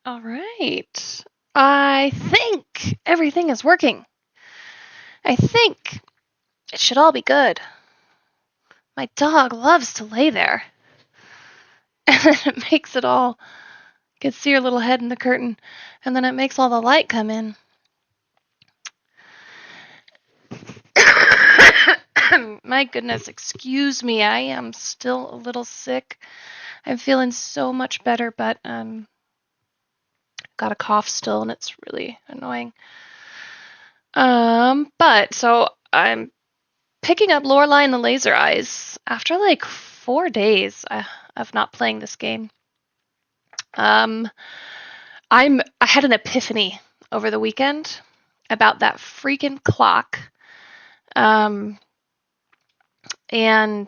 All right. I think everything is working. I think it should all be good. My dog loves to lay there. And then it makes it all. You can see her little head in the curtain. And then it makes all the light come in. My goodness, excuse me. I am still a little sick. I'm feeling so much better, but got a cough still, and it's really annoying. But so I'm picking up Lorelai and the Laser Eyes after like 4 days of not playing this game. Um, I had an epiphany over the weekend about that freaking clock. And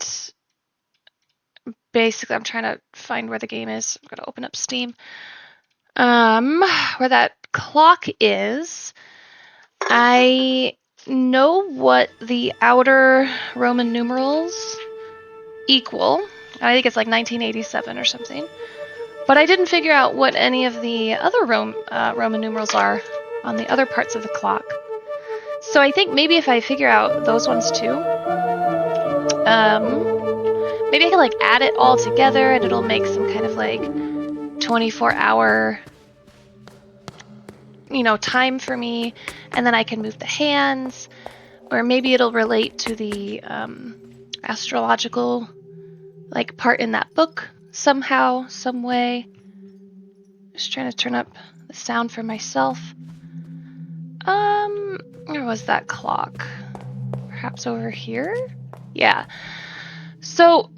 basically, I'm trying to find where the game is. I'm gonna open up Steam. Where that clock is, I know what the outer Roman numerals equal. I think it's like 1987 or something. But I didn't figure out what any of the other Roman numerals are on the other parts of the clock. So I think maybe if I figure out those ones too, maybe I can like add it all together and it'll make some kind of like 24-hour, time for me, and then I can move the hands, or maybe it'll relate to the astrological like part in that book somehow, some way. Just trying to turn up the sound for myself. Where was that clock? Perhaps over here? Yeah. So,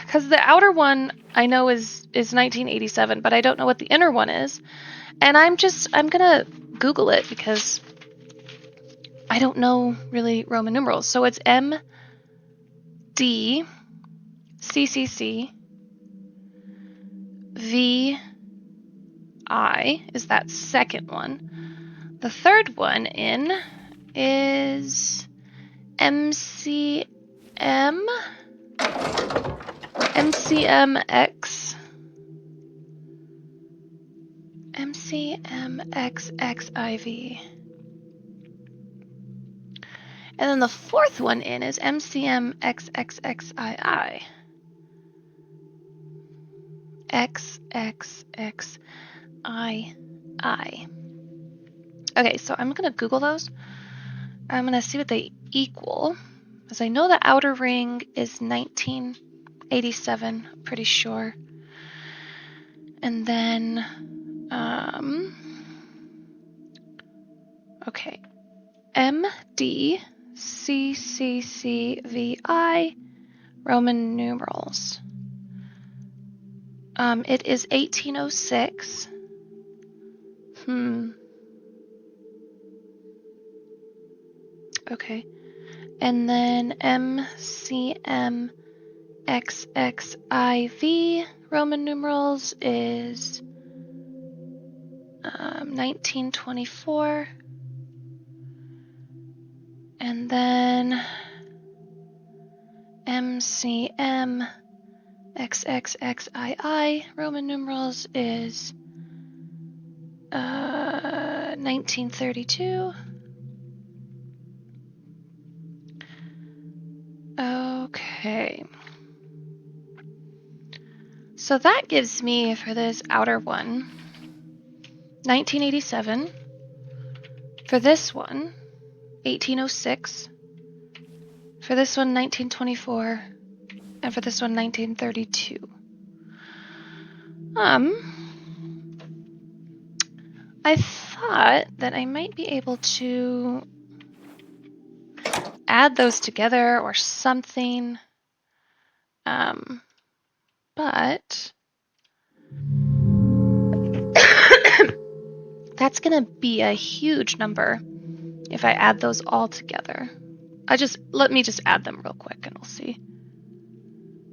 because the outer one I know is 1987, but I don't know what the inner one is. And I'm gonna Google it because I don't know really Roman numerals. So it's M, D, C, C, C, V, I is that second one. The third one in is MCM, MCMX, MCMXXIV. And then the fourth one in is MCMXXXII. XXXII. Okay, so I'm going to Google those. I'm going to see what they equal. Because I know the outer ring is 1987, I'm pretty sure. And then, okay, MDCCCVI, Roman numerals. It is 1806. Okay. And then MCMXXIV, Roman numerals, is 1924. And then MCMXXXII, Roman numerals, is 1932. Okay. So that gives me, for this outer one, 1987. For this one, 1806. For this one, 1924. And for this one, 1932. I thought that I might be able to add those together or something. But that's going to be a huge number if I add those all together. Let me just add them real quick and we'll see.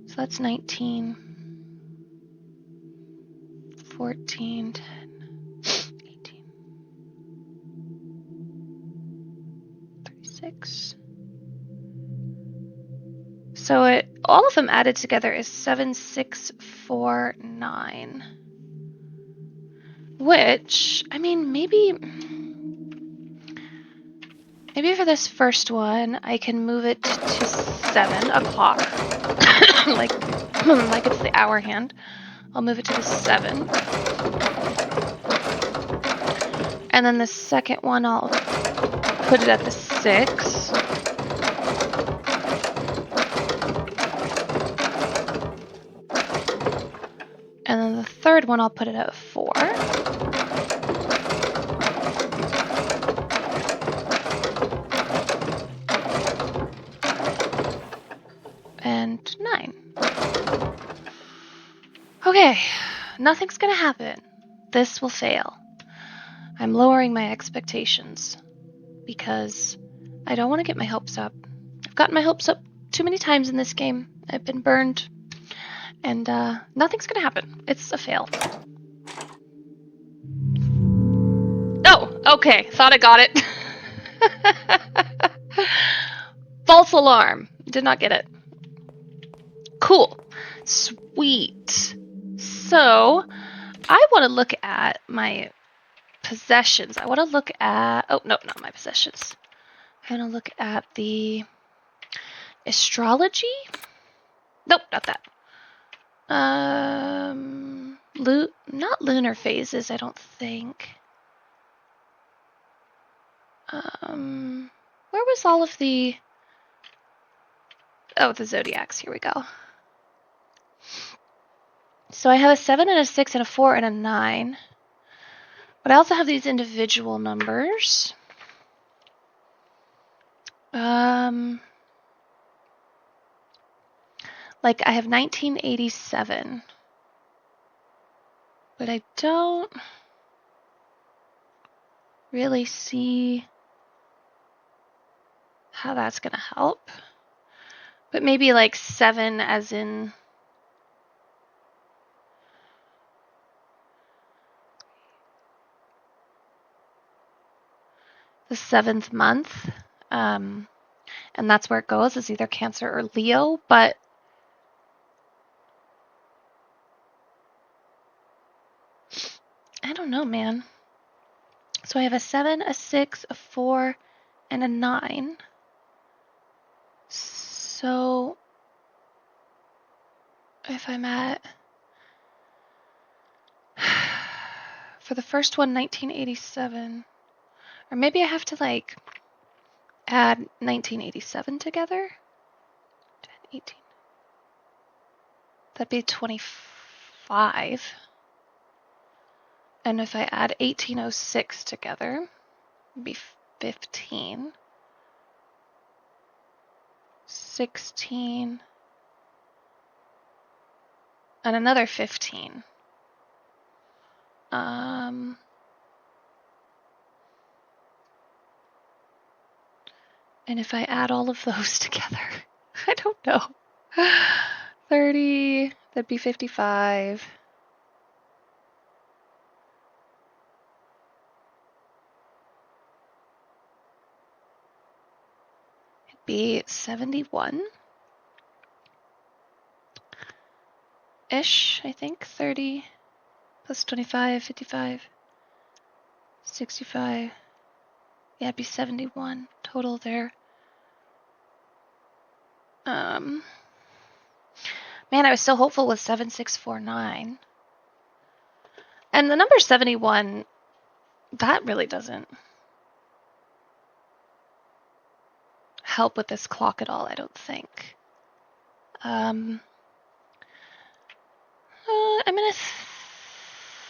So that's 19, 14, 10, 18, 36. So all of them added together is 7649. Which, I mean, maybe for this first one, I can move it to 7 o'clock. like it's the hour hand. I'll move it to the 7. And then the second one, I'll put it at the 6. And then the third one, I'll put it at 4. And 9. Okay, nothing's gonna happen. This will fail. I'm lowering my expectations because I don't want to get my hopes up. I've gotten my hopes up too many times in this game. I've been burned, and nothing's gonna happen. It's a fail. Oh, okay. Thought I got it. False alarm. Did not get it. Cool. Sweet. So, I want to look at my possessions. I want to look at... Oh, no, not my possessions. I want to look at the astrology. Nope, not that. Not lunar phases, I don't think. Where was all of the... Oh, the zodiacs. Here we go. So I have a 7 and a 6 and a 4 and a 9. But I also have these individual numbers. Like I have 1987. But I don't really see how that's going to help. But maybe like 7 as in... the 7th month. And that's where it goes. It's either Cancer or Leo. But I don't know, man. So I have a 7, a 6, a 4, and a 9. So if I'm at... For the first one, 1987. Or maybe I have to, like, add 1987 together? 10, 18. That'd be 25. And if I add 1806 together, it'd be 15. 16. And another 15. And if I add all of those together, I don't know. 30, that'd be 55. It'd be 71-ish, I think. 30 plus 25, 55, 65. Yeah, it'd be 71 total there. Man, I was so hopeful with 7649. And the number 71, that really doesn't help with this clock at all, I don't think. I'm going to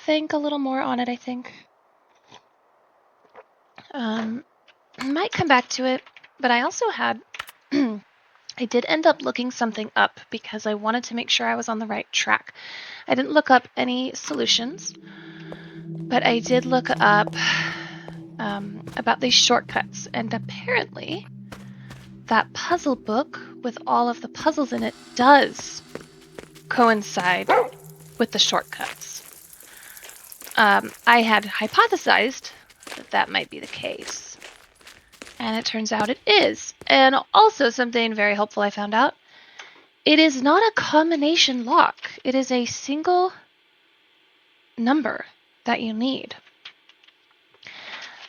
think a little more on it, I think. I might come back to it, but I also had... I did end up looking something up because I wanted to make sure I was on the right track. I didn't look up any solutions, but I did look up about these shortcuts, and apparently that puzzle book with all of the puzzles in it does coincide with the shortcuts. I had hypothesized that that might be the case. And it turns out it is. And also something very helpful I found out. It is not a combination lock. It is a single number. that you need.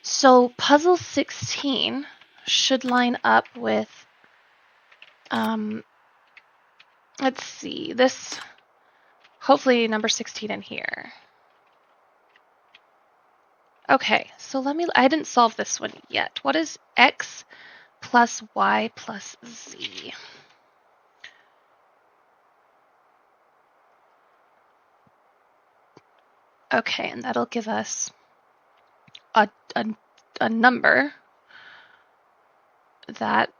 So puzzle 16 should line up with, let's see, this, hopefully number 16 in here. Okay, so I didn't solve this one yet. What is x plus y plus z? Okay, and that'll give us a number that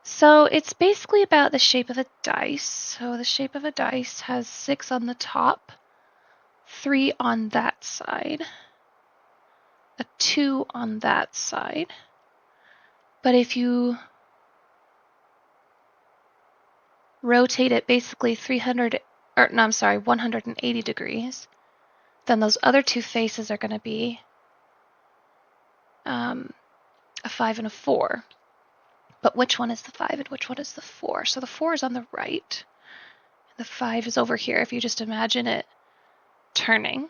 so it's basically about the shape of a dice. So the shape of a dice has 6 on the top, 3 on that side, a 2 on that side. But if you rotate it basically 180 degrees, then those other 2 faces are going to be a 5 and a 4. But which one is the 5 and which one is the 4? So the 4 is on the right. The 5 is over here if you just imagine it turning.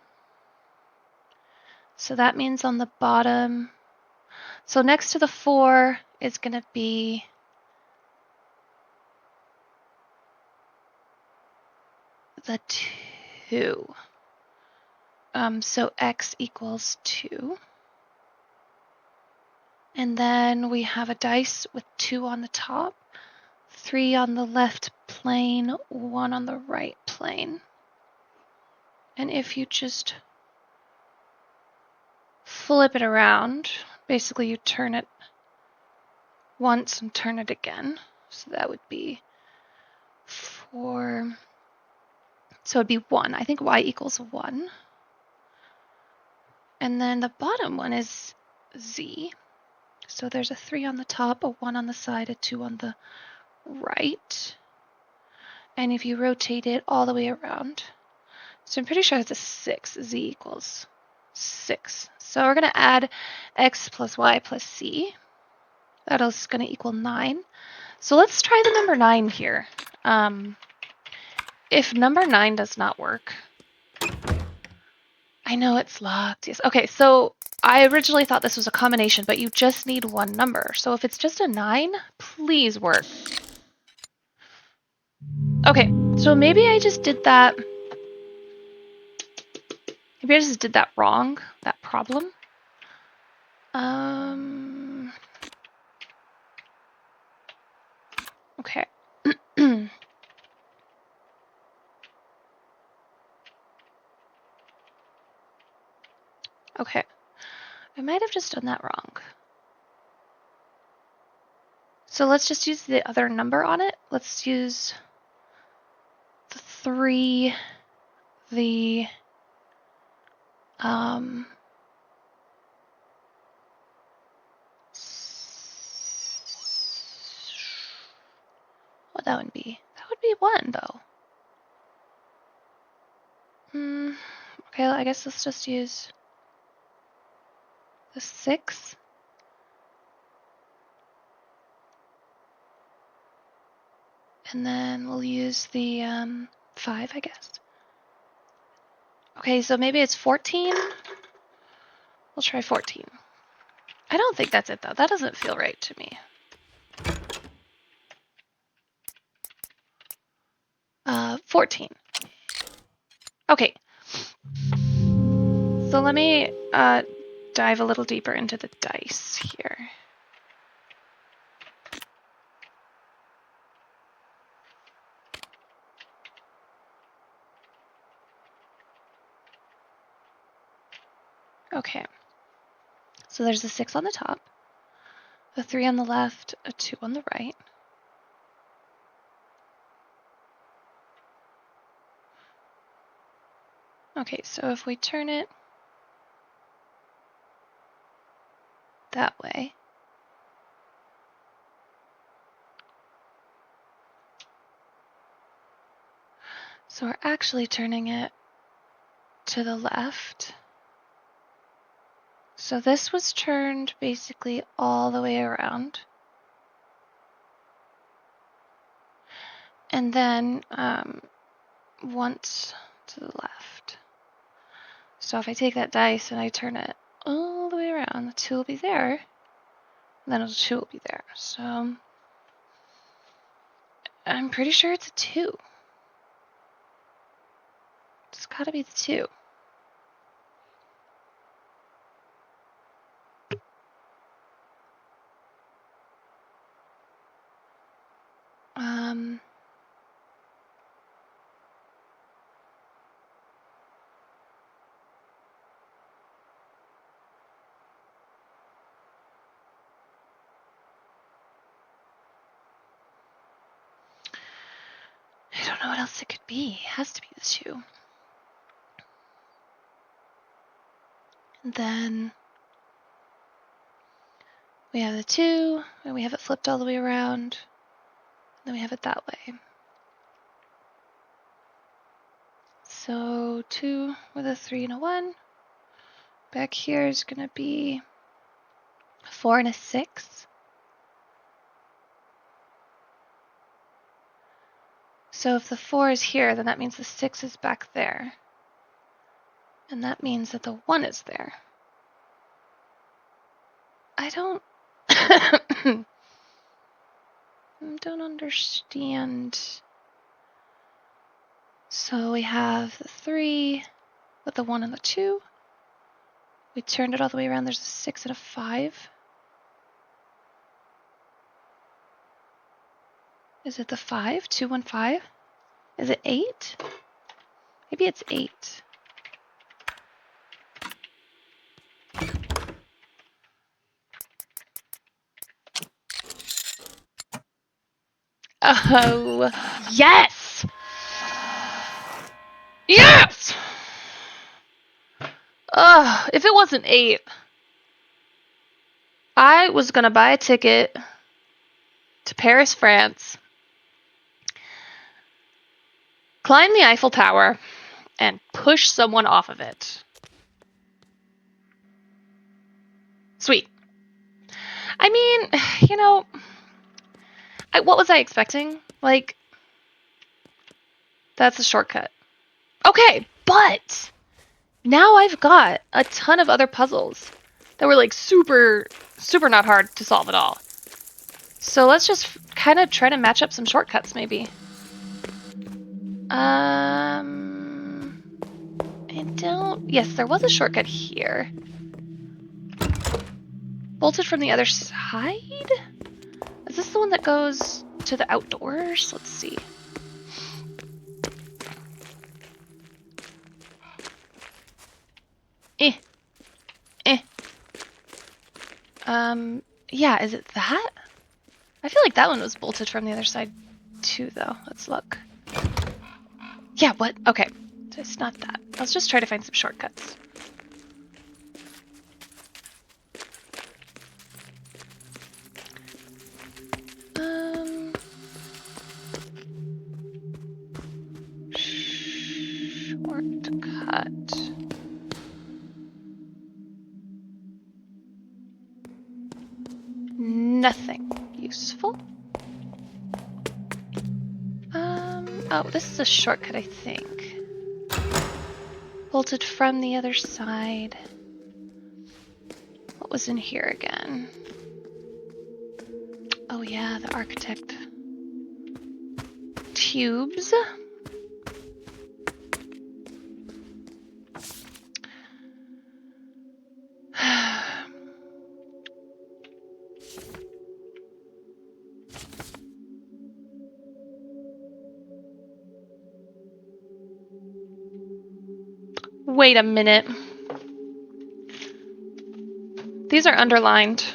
So that means on the bottom, so next to the 4 is going to be the 2. So x equals 2. And then we have a dice with 2 on the top, 3 on the left plane, 1 on the right plane. And if you just flip it around, basically you turn it once and turn it again. So that would be 4. So it'd be 1. I think y equals 1. And then the bottom one is z. So there's a 3 on the top, a 1 on the side, a 2 on the right. And if you rotate it all the way around, so I'm pretty sure it's a 6. Z equals 6. So we're going to add x plus y plus c. That is going to equal 9. So let's try the number 9 here. If number 9 does not work, I know it's locked. Yes. Okay, so I originally thought this was a combination, but you just need one number. So if it's just a 9, please work. Okay, so maybe I just did that. Maybe I just did that wrong, that problem. Okay. Okay. I might have just done that wrong. So let's just use the other number on it. Let's use the 3, the what that would be? That would be 1 though. Okay, I guess let's just use the 6. And then we'll use the 5, I guess. Okay, so maybe it's 14. We'll try 14. I don't think that's it though. That doesn't feel right to me. 14. Okay. So let me dive a little deeper into the dice here. Okay. So there's a 6 on the top, a 3 on the left, a 2 on the right. Okay, so if we turn it that way, so we're actually turning it to the left. So this was turned basically all the way around. And then once to the left. So if I take that dice and I turn it all the way around, the 2 will be there, and then the 2 will be there. So I'm pretty sure it's a 2. It's gotta be the 2. I don't know what else it could be. It has to be the 2. And then we have the 2, and we have it flipped all the way around. And then we have it that way. So 2 with a 3 and a 1. Back here is going to be a 4 and a 6. So if the 4 is here, then that means the 6 is back there. And that means that the 1 is there. I don't I don't understand. So we have the 3 with the 1 and the 2. We turned it all the way around. There's a 6 and a 5. Is it the 5? 2, 1, 5? Is it 8? Maybe it's 8. Oh, yes! Yes! If it wasn't 8, I was gonna buy a ticket to Paris, France, climb the Eiffel Tower, and push someone off of it. Sweet. I mean, you know, what was I expecting? Like, that's a shortcut. Okay, but now I've got a ton of other puzzles that were like super not hard to solve at all. So let's just kind of try to match up some shortcuts, maybe. Yes, there was a shortcut here. Bolted from the other side? Is this the one that goes to the outdoors? Let's see. Yeah, is it that? I feel like that one was bolted from the other side too, though. Let's look. Yeah, what? Okay. So it's not that. Let's just try to find some shortcuts. Shortcut. Nothing useful. Oh, this is a shortcut, I think. Bolted from the other side. What was in here again? Oh yeah, the architect. Tubes. Wait a minute. These are underlined.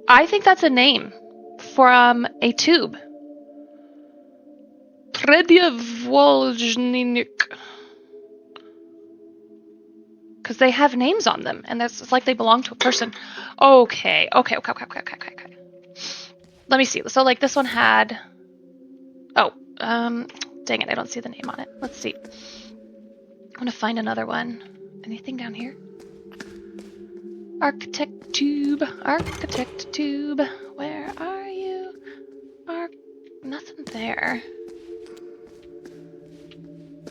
I think that's a name from a tube. Predyevolzhnik. Because they have names on them, and it's like they belong to a person. Okay. Let me see. So, like, this one had... Oh, dang it, I don't see the name on it. Let's see. I'm gonna find another one. Anything down here? Architect tube, where are you? Nothing there.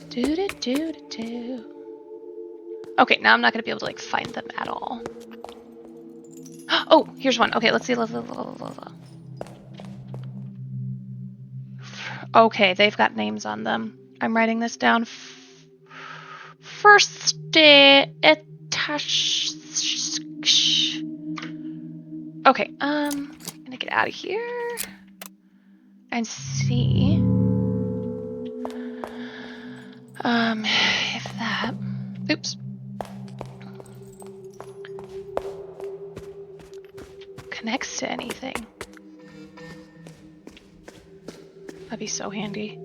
Do. Okay, now I'm not gonna be able to like find them at all. Oh, here's one. Okay, let's see. Okay, they've got names on them. I'm writing this down. First etage. Okay, I'm gonna get out of here and see if that, oops, connects to anything. That'd be so handy.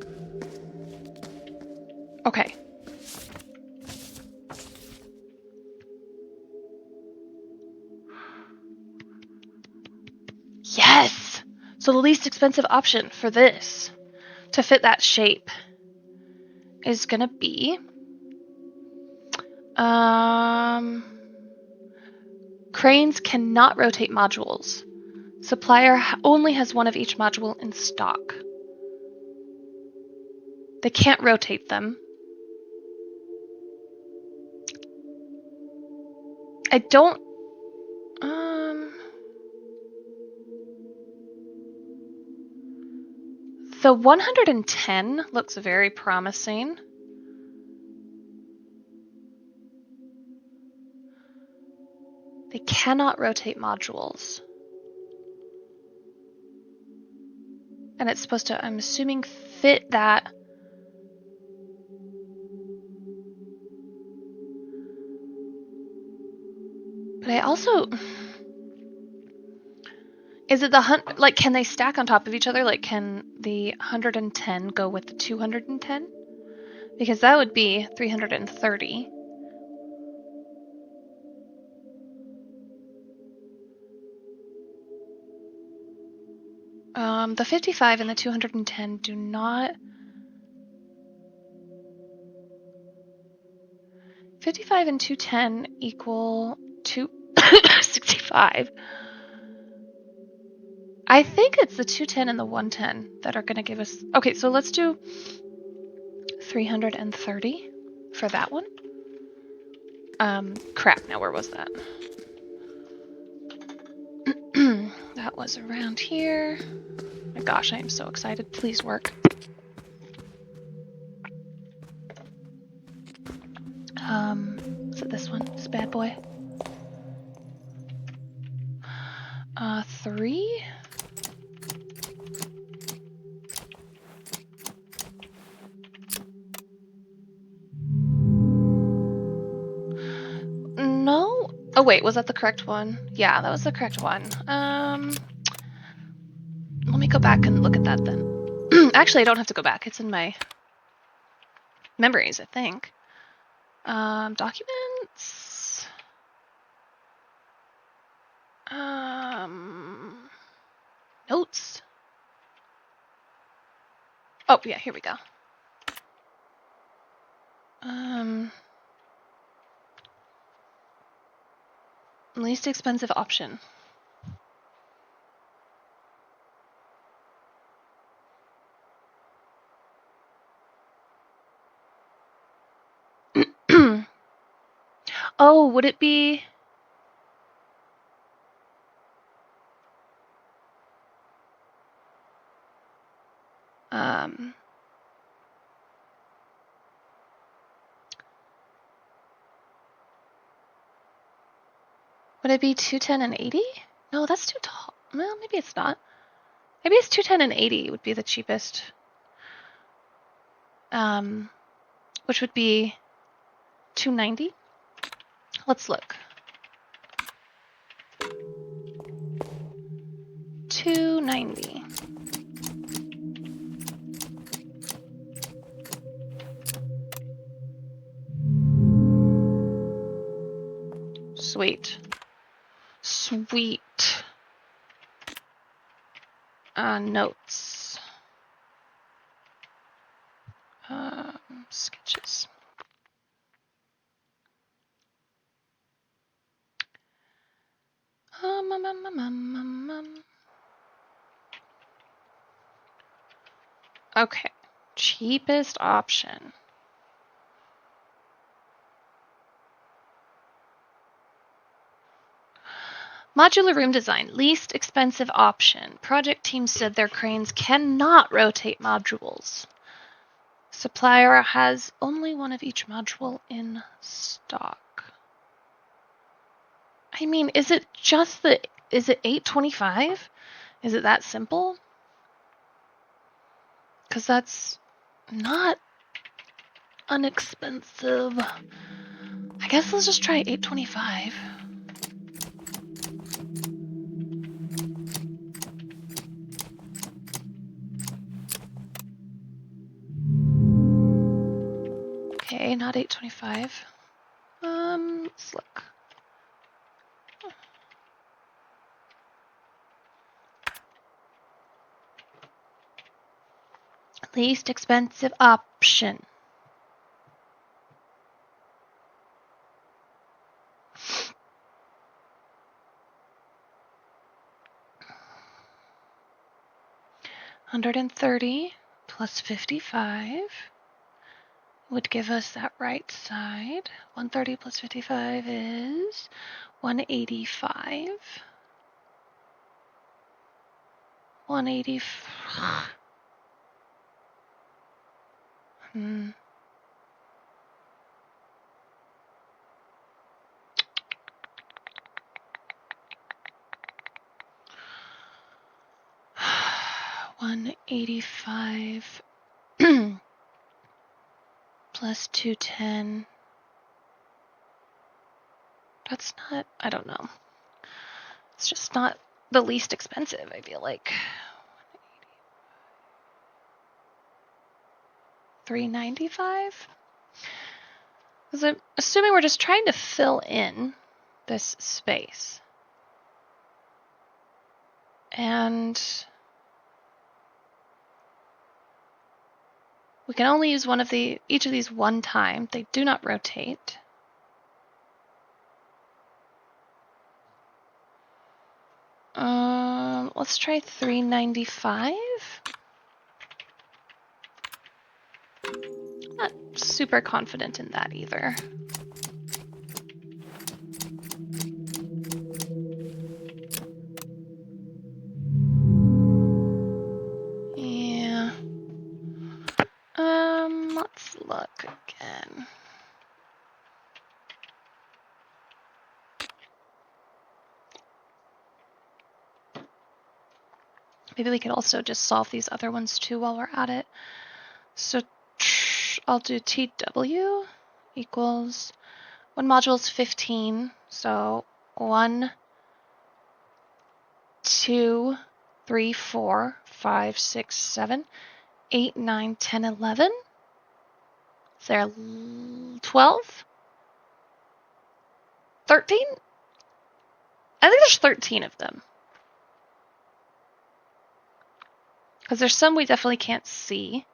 Okay. Yes! So the least expensive option for this to fit that shape is gonna be cranes cannot rotate modules. Supplier only has one of each module in stock. They can't rotate them. I don't the 110 looks very promising. They cannot rotate modules. And it's supposed to, I'm assuming, fit that. But I also, is it the, like, can they stack on top of each other? Like, can the 110 go with the 210? Because that would be 330. The 55 and the 210 do not. 55 and 210 equal 265. I think it's the 210 and the 110 that are going to give us. Okay, so let's do 330 for that one. Crap, now where was that? That was around here. My gosh, I am so excited. Please work. Is it this one? This bad boy? 3? No? Oh wait, was that the correct one? Yeah, that was the correct one. Let me go back and look at that then. Actually, I don't have to go back. It's in my memories, I think. Documents. Notes. Oh, yeah, here we go. Least expensive option. Oh, would it be... Would it be 210 and 80? No, that's too tall. Well, maybe it's not. Maybe it's 210 and 80 would be the cheapest. Which would be 290. Let's look. 290. Sweet. Sweet. Notes. Sketches. Um, um, um, um, um, um, um. Okay, cheapest option. Modular room design, least expensive option. Project team said their cranes cannot rotate modules. Supplier has only one of each module in stock. I mean, is it just the, is it $825? Is it that simple? Because that's not inexpensive. I guess let's just try $825. Okay, not $825. Let's look. Least expensive option. $130 plus 55 would give us that right side. 130 plus 55 is 185. 185. Hmm. $185 plus 210. That's not, I don't know. It's just not the least expensive, I feel like. $395? Because I'm assuming we're just trying to fill in this space. And we can only use each of these one time. They do not rotate. Let's try $395. Not super confident in that either. Yeah. Let's look again. Maybe we could also just solve these other ones too while we're at it. So I'll do TW equals, one module is 15, so 1, 2, 3, 4, 5, 6, 7, 8, 9, 10, 11. Is there 12? 13? I think there's 13 of them. Because there's some we definitely can't see.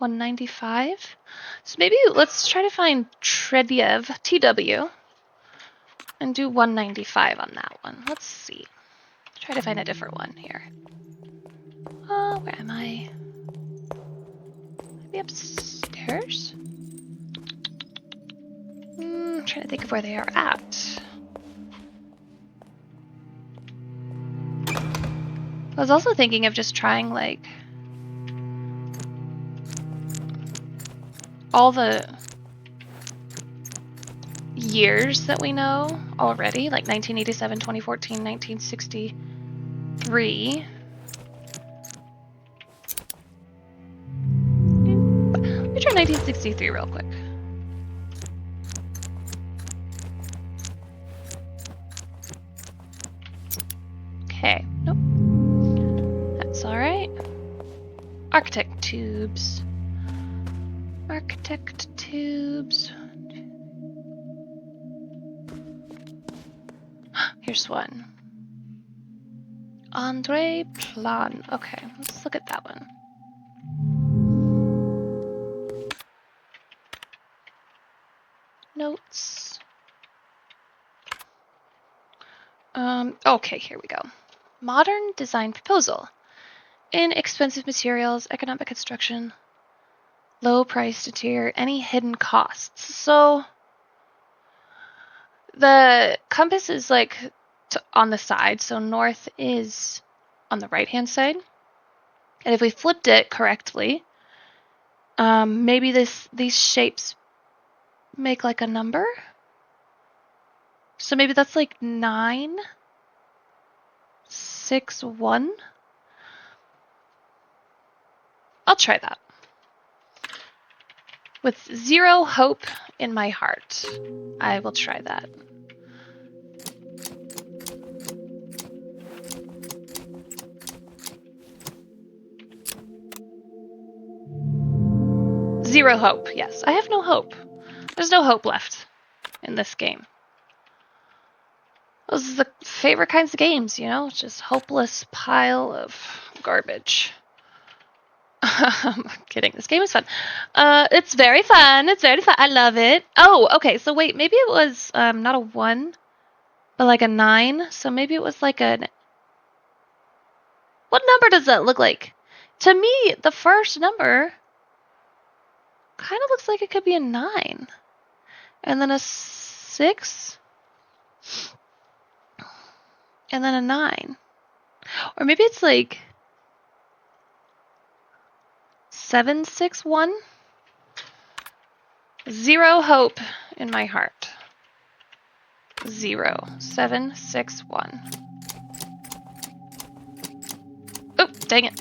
195. So maybe let's try to find Tredev, TW, and do 195 on that one. Let's see. Try to find a different one here. Oh, where am I? Maybe upstairs? I'm trying to think of where they are at. I was also thinking of just trying, like, all the years that we know already, like 1987, 2014, 1963. Let me try 1963 real quick. Okay, nope. That's alright. Architect tubes. Architect tubes. Here's one. Andre Plan. Okay, let's look at that one. Notes. Okay, here we go. Modern design proposal. Inexpensive materials, economic construction, low price interior, any hidden costs. So the compass is like on the side, so north is on the right-hand side. And if we flipped it correctly, maybe these shapes make like a number. So maybe that's like 9, 6, 1. I'll try that. With zero hope in my heart, I will try that. Zero hope, yes. I have no hope. There's no hope left in this game. Those are the favorite kinds of games, you know? Just hopeless pile of garbage. I'm kidding. This game is fun. It's very fun. It's very fun. I love it. Oh, okay. So wait, maybe it was not a 1, but like a 9. So maybe it was like a... What number does that look like? To me, the first number kind of looks like it could be a 9. And then a 6. And then a 9. Or maybe it's like 7, 6, 1. Zero hope in my heart. 0, 7, 6, 1. Oh, dang it.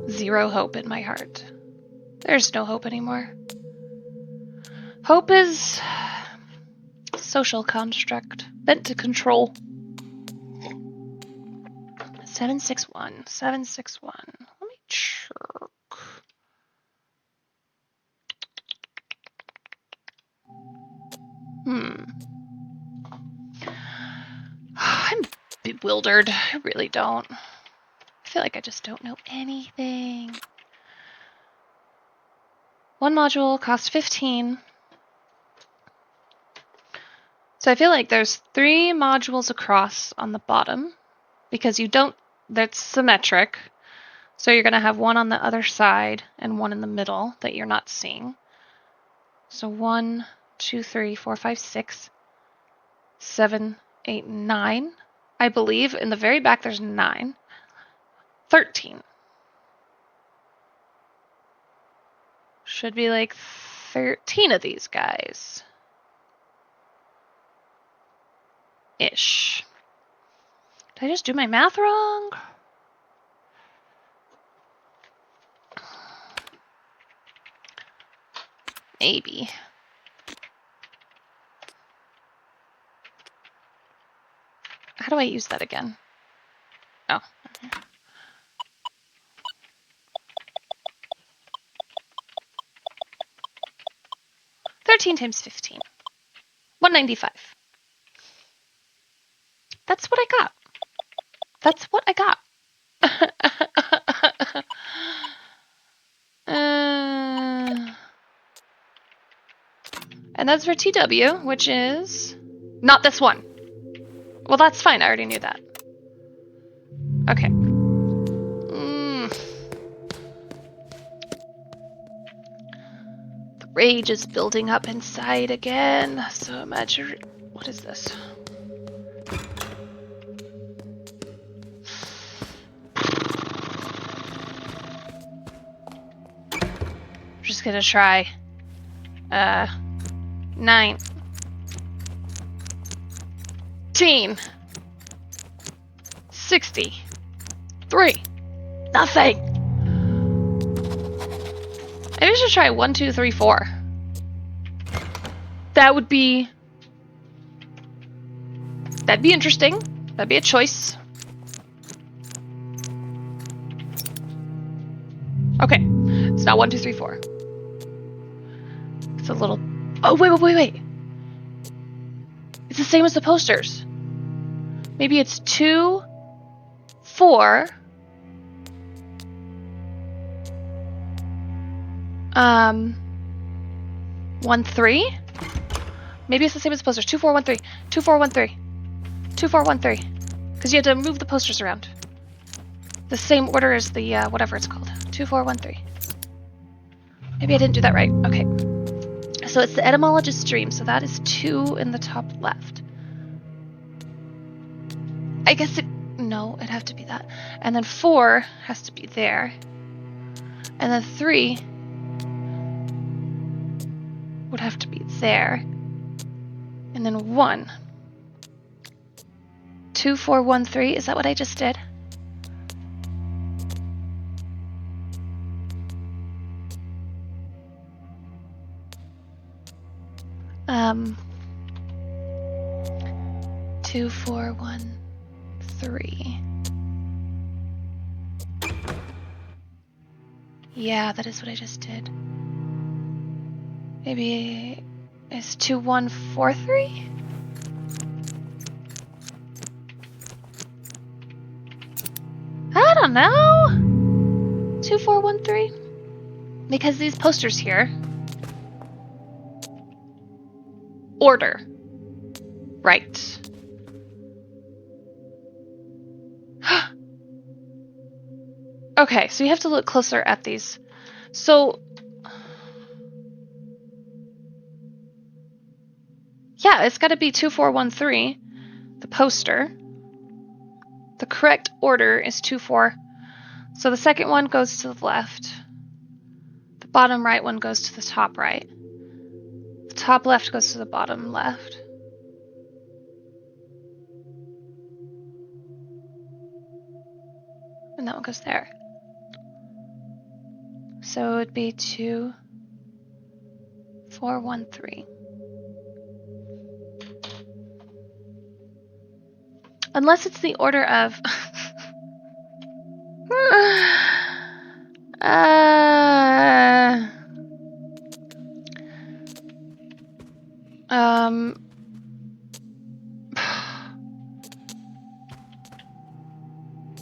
Zero hope in my heart. There's no hope anymore. Hope is a social construct meant to control. 761. 761. Let me check. I'm bewildered. I really don't. I feel like I just don't know anything. One module costs 15. So I feel like there's 3 modules across on the bottom because you don't, that's symmetric. So you're going to have one on the other side and one in the middle that you're not seeing. So 1, 2, 3, 4, 5, 6, 7, 8, 9. I believe in the very back there's 9. 13. Should be like 13 of these guys. Ish. Did I just do my math wrong? Maybe. How do I use that again? Oh. 13 times 15. 195. That's what I got. That's what I got. And that's for TW, which is not this one. Well, that's fine. I already knew that. Okay. The rage is building up inside again. So imagine... What is this? Just gonna try 19, 63. Nothing. Maybe I should try 1, 2, 3, 4. That'd be interesting. That'd be a choice. Okay, it's not 1, 2, 3, 4. It's a little... Oh, wait. It's the same as the posters. Maybe it's 2, 4... 1, 3? Maybe it's the same as the posters. 2, 4, 1, 3. 2, 4, 1, 3. 2, 4, 1, 3. Because you had to move the posters around. The same order as the, whatever it's called. 2, 4, 1, 3. Maybe I didn't do that right. Okay. So it's the etymologist's dream. So that is 2 in the top left. I guess it... No, it'd have to be that. And then 4 has to be there. And then 3 would have to be there. And then 1. 2, 4, 1, 3. Is that what I just did? Two, 4, 1, 3. Yeah, that is what I just did. Maybe it's 2, 1, 4, 3? I don't know. 2, 4, 1, 3? Because these posters here. Order. Right. Okay, so you have to look closer at these. So, yeah, it's got to be 2, 4, 1, 3, the poster. The correct order is 2, 4. So the second one goes to the left. The bottom right one goes to the top right. The top left goes to the bottom left. And that one goes there. So it would be 2, 4, 1, 3. Unless it's the order of...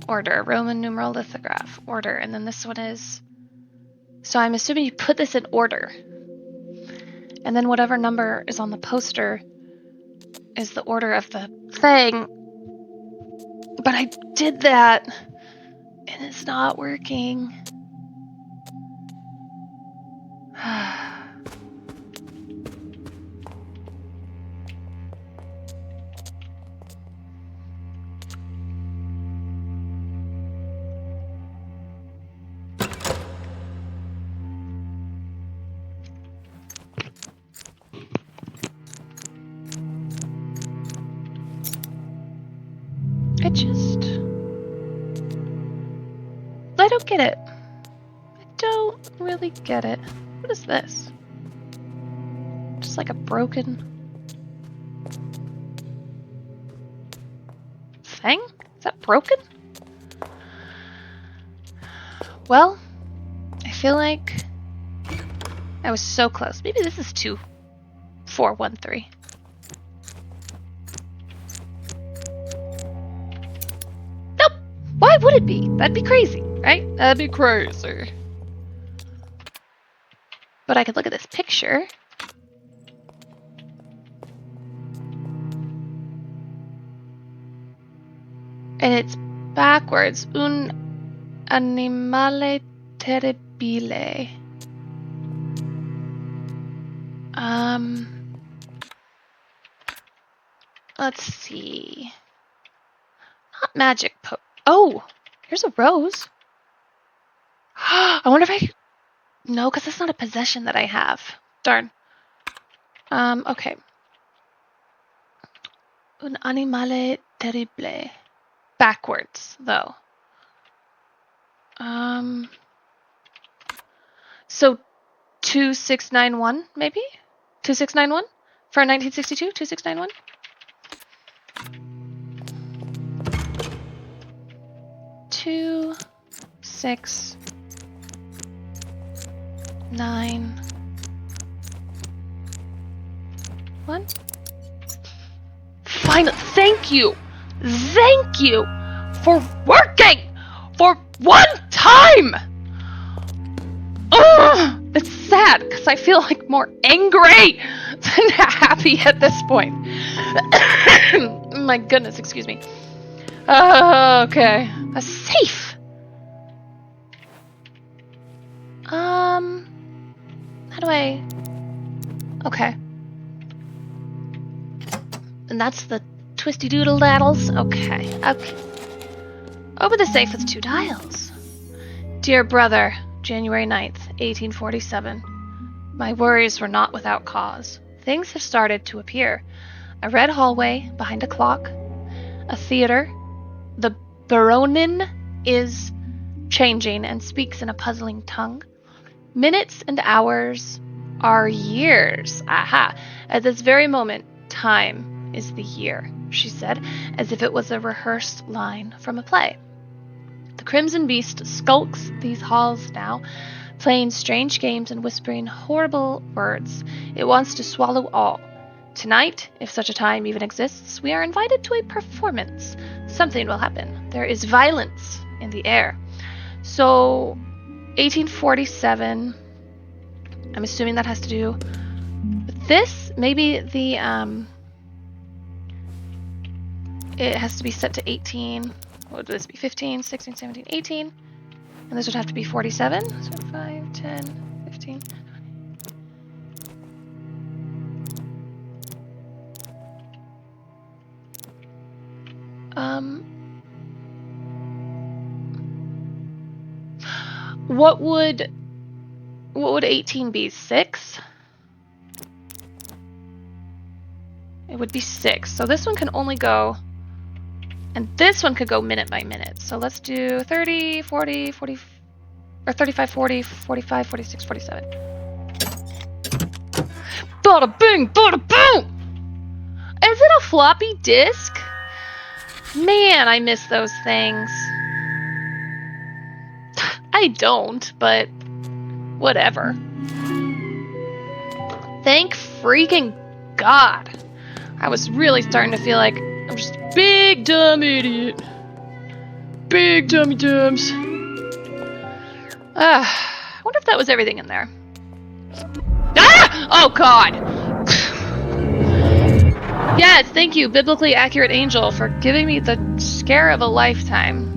Order, Roman numeral lithograph, order, and then this one is... So I'm assuming you put this in order. And then whatever number is on the poster is the order of the thing. But I did that, and it's not working. I don't get it. I don't really get it. What is this? Just like a broken thing? Is that broken? Well, I feel like I was so close. Maybe this is 2, 4, 1, 3. Nope. Why would it be? That'd be crazy, right? That'd be crazy. But I could look at this picture. And it's backwards. Un animale terribile. Let's see. Not magic oh, here's a rose. I wonder if I... No, because that's not a possession that I have. Darn. Okay. Un animale terrible. Backwards, though. So 2691, maybe? 2691? For 1962? 2691? Two, 6, 9, One. Finally, thank you! Thank you! For working! For one time! Ugh! It's sad, because I feel like more angry than happy at this point. My goodness, excuse me. Okay. A safe! How do I... Okay. And that's the twisty doodle daddles? Okay, okay. Open the safe with 2 dials. Dear brother, January 9th, 1847. My worries were not without cause. Things have started to appear. A red hallway behind a clock. A theater. The Baronin is changing and speaks in a puzzling tongue. Minutes and hours are years. Aha! At this very moment, time is the year, she said, as if it was a rehearsed line from a play. The Crimson Beast skulks these halls now, playing strange games and whispering horrible words. It wants to swallow all. Tonight, if such a time even exists, we are invited to a performance. Something will happen. There is violence in the air. So, 1847, I'm assuming that has to do with this. Maybe the, it has to be set to 18. What would this be? 15, 16, 17, 18. And this would have to be 47. So 5, 10, 15. What would 18 be? 6? It would be 6. So this one can only go, and this one could go minute by minute. So let's do 30, 40, 40, or 35, 40, 45, 46, 47. Bada bing, bada boom! Is it a floppy disk? Man, I miss those things. I don't, but whatever. Thank freaking God. I was really starting to feel like I'm just a big dumb idiot. Big dummy dumbs. I wonder if that was everything in there. Ah! Oh God! Yes, thank you, biblically accurate angel, for giving me the scare of a lifetime.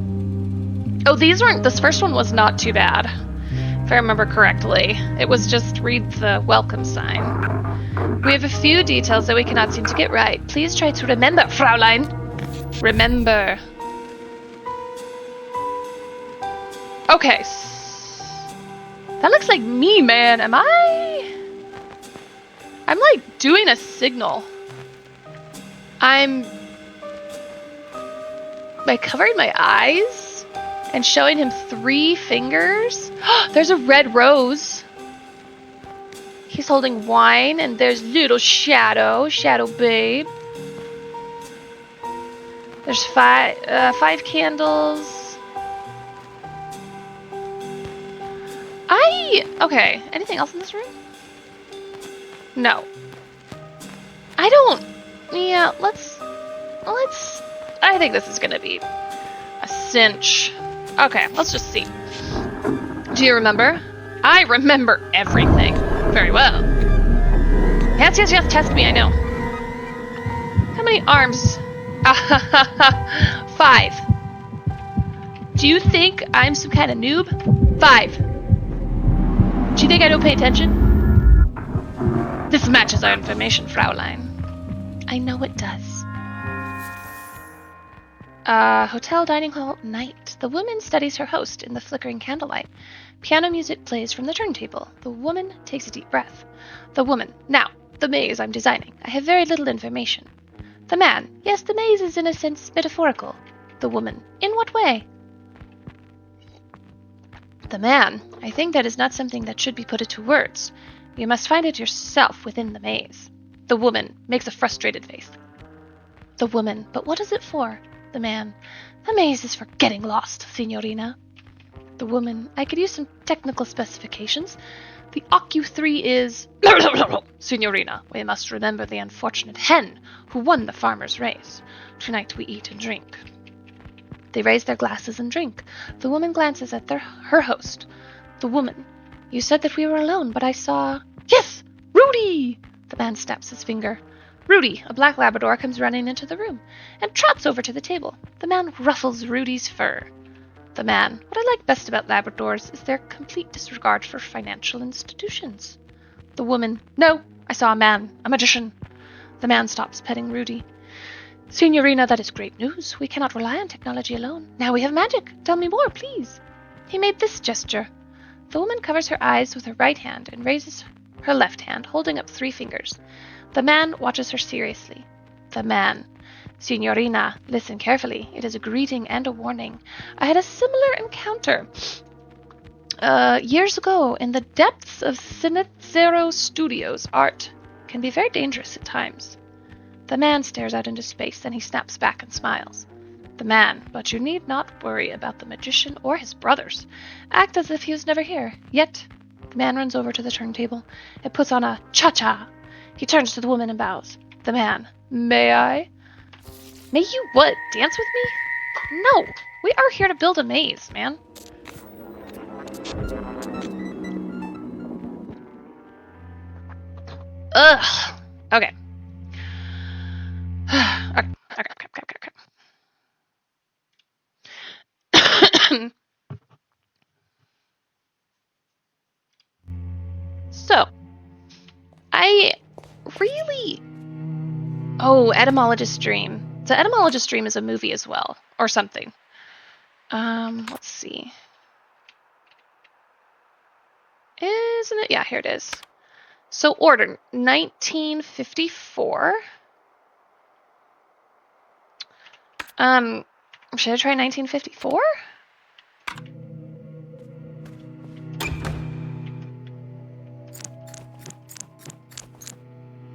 Oh, these weren't, this first one was not too bad, if I remember correctly. It was just read the welcome sign. We have a few details that we cannot seem to get right. Please try to remember, Fraulein. Remember. Okay. That looks like me, man. Am I? I'm like doing a signal. I'm like covering my eyes and showing him 3 fingers. There's a red rose. He's holding wine, and there's little Shadow Babe. There's 5 candles. Okay, anything else in this room? No. I don't, yeah, let's, I think this is gonna be a cinch. Okay, let's just see. Do you remember? I remember everything. Very well. Yes, test me, I know. How many arms? 5. Do you think I'm some kind of noob? 5. Do you think I don't pay attention? This matches our information, Fraulein. I know it does. Hotel dining hall night. The woman studies her host in the flickering candlelight. Piano music plays from the turntable. The woman takes a deep breath. The woman. Now, the maze I'm designing. I have very little information. The man. Yes, the maze is in a sense metaphorical. The woman. In what way? The man. I think that is not something that should be put into words. You must find it yourself within the maze. The woman makes a frustrated face. The woman. But what is it for? The man. The maze is for getting lost, signorina. The woman. I could use some technical specifications. The OCU3 is... Signorina, we must remember the unfortunate hen who won the farmer's race. Tonight we eat and drink. They raise their glasses and drink. The woman glances at her host. The woman. You said that we were alone, but I saw... Yes! Rudy! The man snaps his finger. Rudy, a black Labrador, comes running into the room and trots over to the table. The man ruffles Rudy's fur. The man. What I like best about Labradors is their complete disregard for financial institutions. The woman. No, I saw a man, a magician. The man stops petting Rudy. Signorina, that is great news. We cannot rely on technology alone. Now we have magic. Tell me more, please. He made this gesture. The woman covers her eyes with her right hand and raises her left hand, holding up 3 fingers. The man watches her seriously. The man. Signorina, listen carefully. It is a greeting and a warning. I had a similar encounter years ago in the depths of Sinizero Studios. Art can be very dangerous at times. The man stares out into space, then he snaps back and smiles. The man, but you need not worry about the magician or his brothers. Act as if he was never here. Yet, the man runs over to the turntable and puts on a cha-cha. He turns to the woman and bows. The man, may I? May you what? Dance with me? No! We are here to build a maze, man. Ugh. Okay. Okay. So, I really... Oh, Etymologist Dream. So Etymologist Dream is a movie as well, or something. Let's see. Isn't it? Yeah, here it is. So order, 1954. Should I try 1954?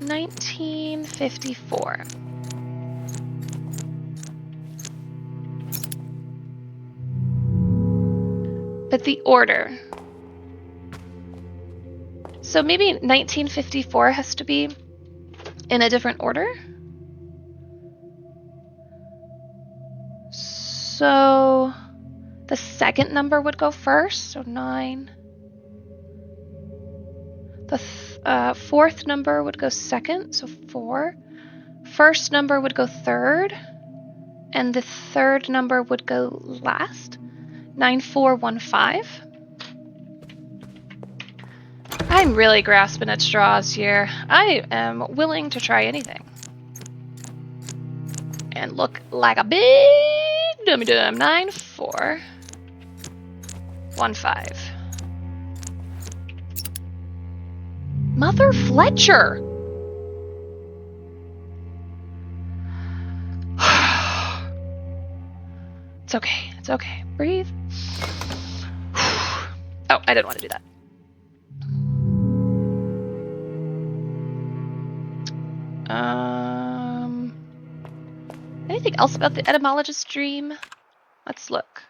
$1954. But the order. So maybe 1954 has to be in a different order. So the second number would go first, so 9. The fourth number would go second, so 4. First number would go third, and the third number would go last. 9415. I'm really grasping at straws here. I am willing to try anything. And look like a big dum-dum. 9415. Mother Fletcher! It's okay. It's okay. Breathe. Oh, I didn't want to do that. Anything else about the Etymologist Dream? Let's look.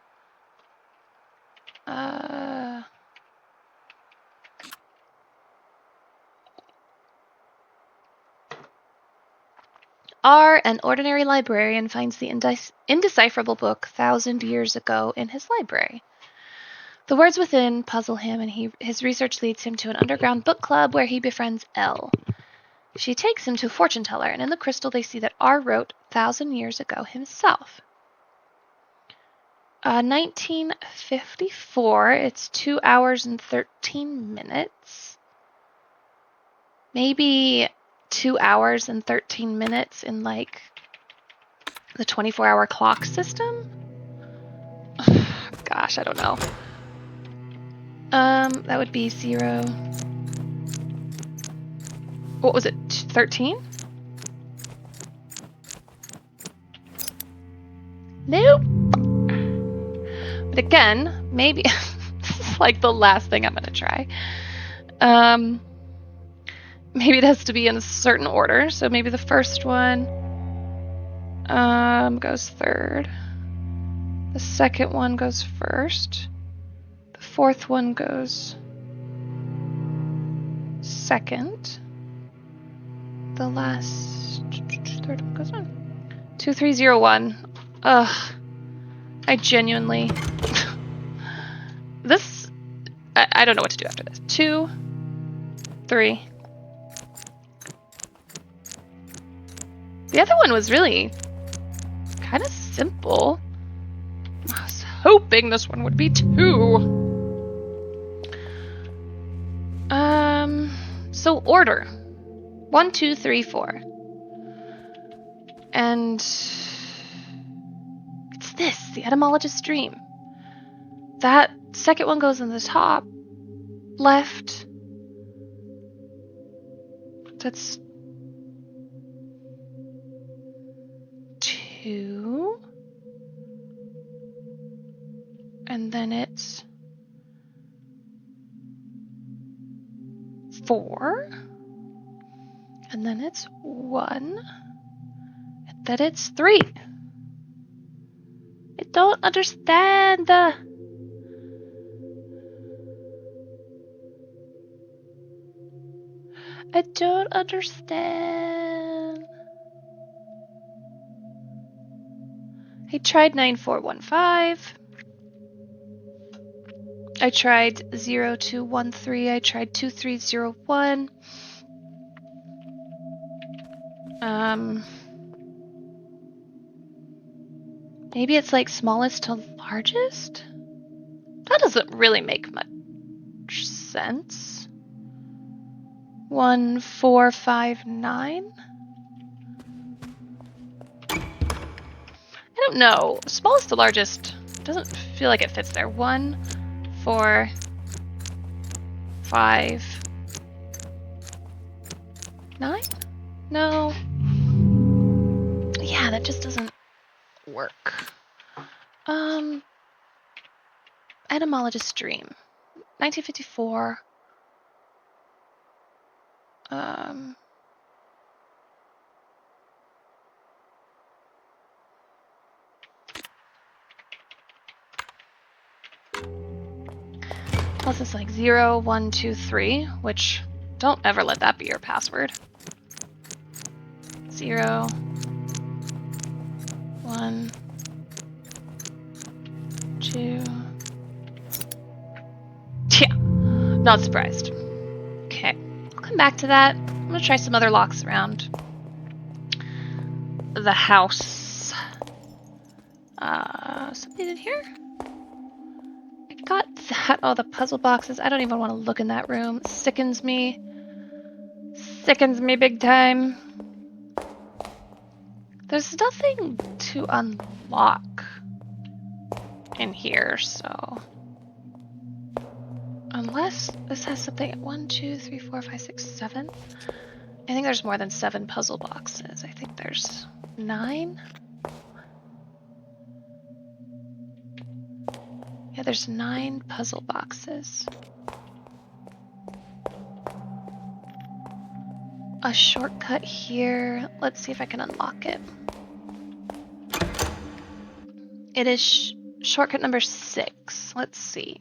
R, an ordinary librarian, finds the indecipherable book 1,000 years ago in his library. The words within puzzle him, and his research leads him to an underground book club where he befriends Elle. She takes him to a fortune teller, and in the crystal they see that R wrote 1,000 years ago himself. 1954, it's 2 hours and 13 minutes. Maybe 2 hours and 13 minutes in, like, the 24-hour clock system? Gosh, I don't know. That would be 0... What was it? 13? Nope. But again, maybe this is like the last thing I'm gonna try. Maybe it has to be in a certain order. So maybe the first one goes third. The second one goes first. The fourth one goes second. The last third one goes on. 2301. Ugh. I genuinely... this... I don't know what to do after this. 2, 3. The other one was really kind of simple. I was hoping this one would be 2. So order. 1, 2, 3, 4. And it's this, the etymologist's dream. That second one goes in the top left. That's 2. And then it's 4. And then it's 1. And then it's 3. I don't understand. I don't understand. I tried 9415. I tried 0213. I tried 2301. Maybe it's like smallest to largest? That doesn't really make much sense. 1459? I don't know. Smallest to largest doesn't feel like it fits there. 1, 4, 5, 9? No. Yeah, that just doesn't work. Etymologist's dream. 1954. Plus it's like 0, 1, 2, 3, which don't ever let that be your password. 0, 1, 2. Yeah, not surprised. Okay, I'll come back to that. I'm gonna try some other locks around the house. Something in here? I got that. Oh, the puzzle boxes. I don't even want to look in that room. It sickens me. Sickens me big time. There's nothing to unlock in here, so... Unless this has something... 1, 2, 3, 4, 5, 6, 7. I think there's more than 7 puzzle boxes. I think there's 9. Yeah, there's 9 puzzle boxes. A shortcut here. Let's see if I can unlock it. It is shortcut number 6. Let's see.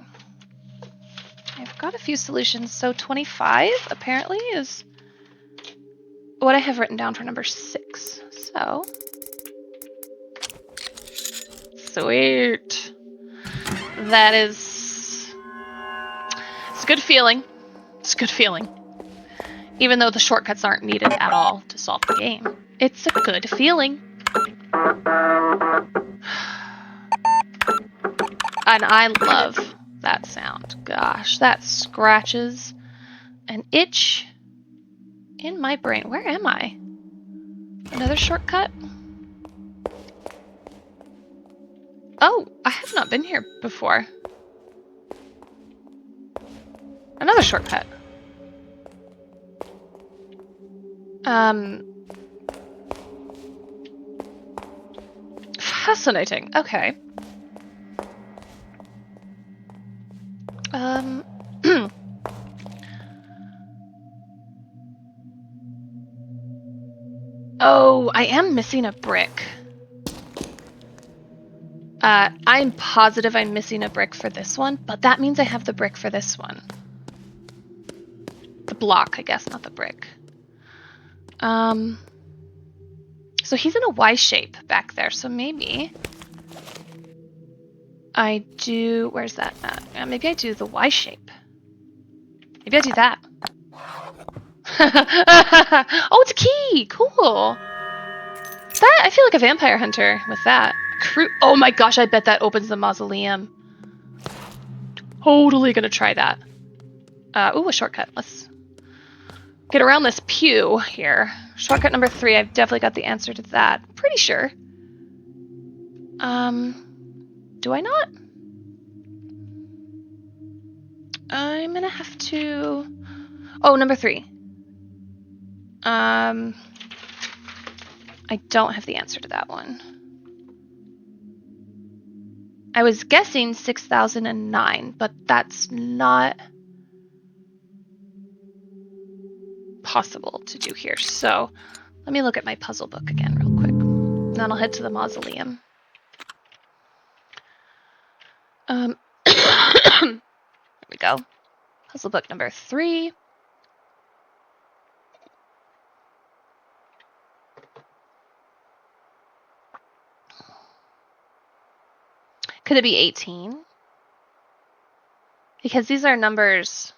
I've got a few solutions. So 25 apparently is what I have written down for number 6. So sweet. That is... It's a good feeling. It's a good feeling. Even though the shortcuts aren't needed at all to solve the game. It's a good feeling. And I love that sound. Gosh, that scratches an itch in my brain. Where am I? Another shortcut? Oh, I have not been here before. Another shortcut. Fascinating. Okay. Oh, I am missing a brick. I'm positive I'm missing a brick for this one, but that means I have the brick for this one. The block, I guess, not the brick. So he's in a Y shape back there, so maybe I do, where's that at? Maybe I do the Y shape. Maybe I do that. Oh, it's a key! Cool! That, I feel like a vampire hunter with that. Oh my gosh, I bet that opens the mausoleum. Totally gonna try that. Ooh, a shortcut. Let's get around this pew here. Shortcut number 3, I've definitely got the answer to that. Pretty sure. Do I not? I'm gonna have to... Oh, number 3. I don't have the answer to that one. I was guessing 6009, but that's not possible to do here. So let me look at my puzzle book again real quick. And then I'll head to the mausoleum. There we go. Puzzle book number 3. Could it be 18? Because these are numbers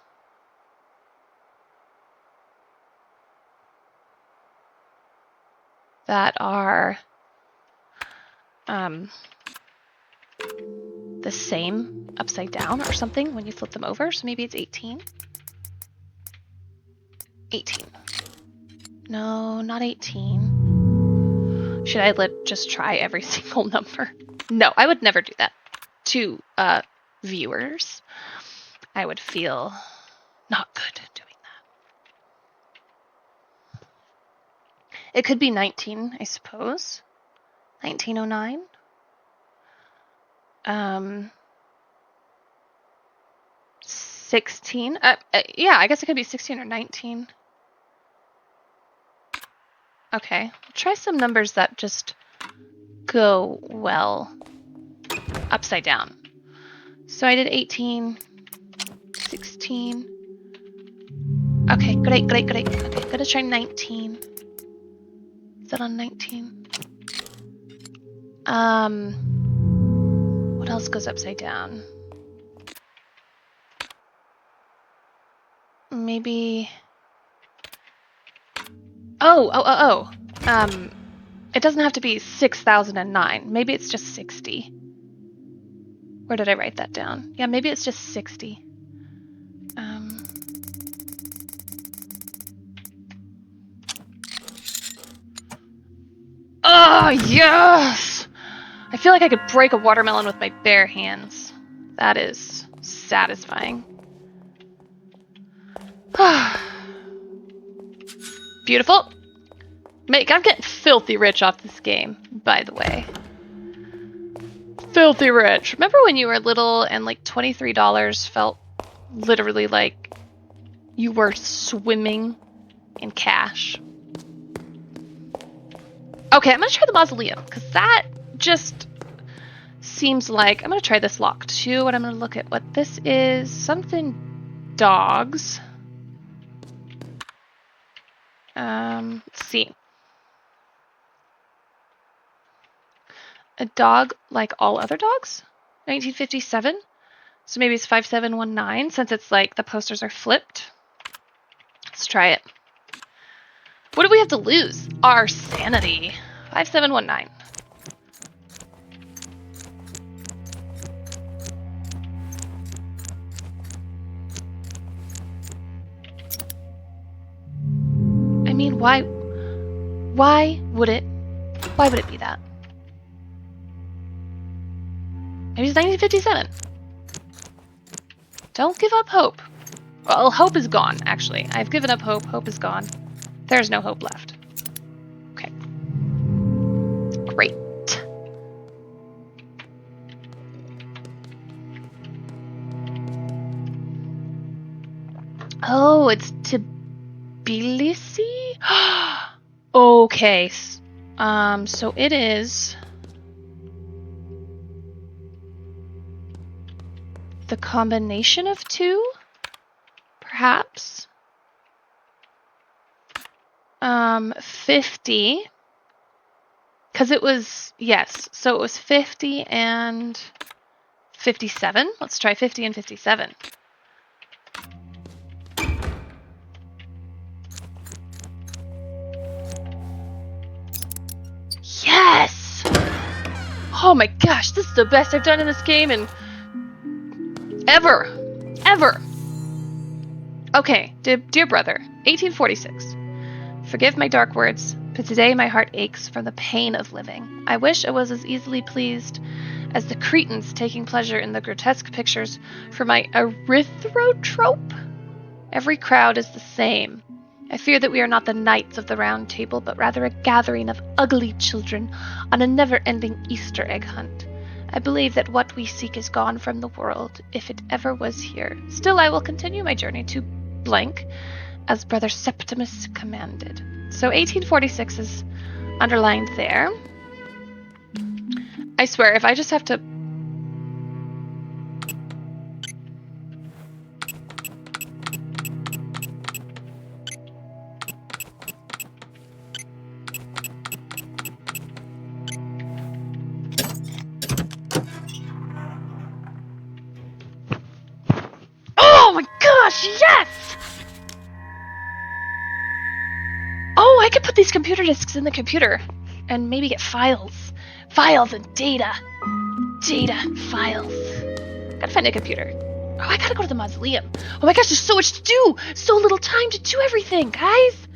that are the same upside down or something when you flip them over. So maybe it's 18. 18. No, not 18. Should I just try every single number? No, I would never do that to viewers. I would feel not good doing that. It could be 19, I suppose. 1909. 16. Yeah, I guess it could be 16 or 19. Okay, I'll try some numbers that just go well upside down. So I did 18, 16. Okay, great. Okay, gonna try 19. Is that on 19? What else goes upside down? Maybe... Oh. It doesn't have to be 6009. Maybe it's just 60. Where did I write that down? Yeah, maybe it's just 60. Oh, yes! I feel like I could break a watermelon with my bare hands. That is satisfying. Beautiful. I'm getting filthy rich off this game, by the way. Filthy rich. Remember when you were little and like $23 felt literally like you were swimming in cash? Okay, I'm gonna try the mausoleum, because that just seems like... I'm gonna try this lock too, and I'm gonna look at what this is. Something dogs. Let's see. A dog like all other dogs? 1957? So maybe it's 5719, since it's like the posters are flipped. Let's try it. What do we have to lose? Our sanity. 5719. I mean, why would it be that? Maybe it's 1957. Don't give up hope. Well, hope is gone, actually. I've given up hope. Hope is gone. There's no hope left. Okay. Great. Oh, it's Tbilisi? Okay. So it is the combination of two, perhaps? 50. Because it was, yes, so it was 50 and 57. Let's try 50 and 57. Yes! Oh my gosh, this is the best I've done in this game and ever. Okay, dear brother, 1846. Forgive my dark words, but today my heart aches from the pain of living. I wish I was as easily pleased as the cretins taking pleasure in the grotesque pictures for my erythrotrope. Every crowd is the same. I fear that we are not the knights of the round table, but rather a gathering of ugly children on a never-ending Easter egg hunt. I believe that what we seek is gone from the world, if it ever was here. Still, I will continue my journey to blank, as Brother Septimus commanded. So 1846 is underlined there. I swear, if I just have to... Oh my gosh, yes! Oh, I could put these computer disks in the computer and maybe get files. Files and data. Data, files. Gotta find a computer. Oh, I gotta go to the mausoleum. Oh my gosh, there's so much to do! So little time to do everything, guys!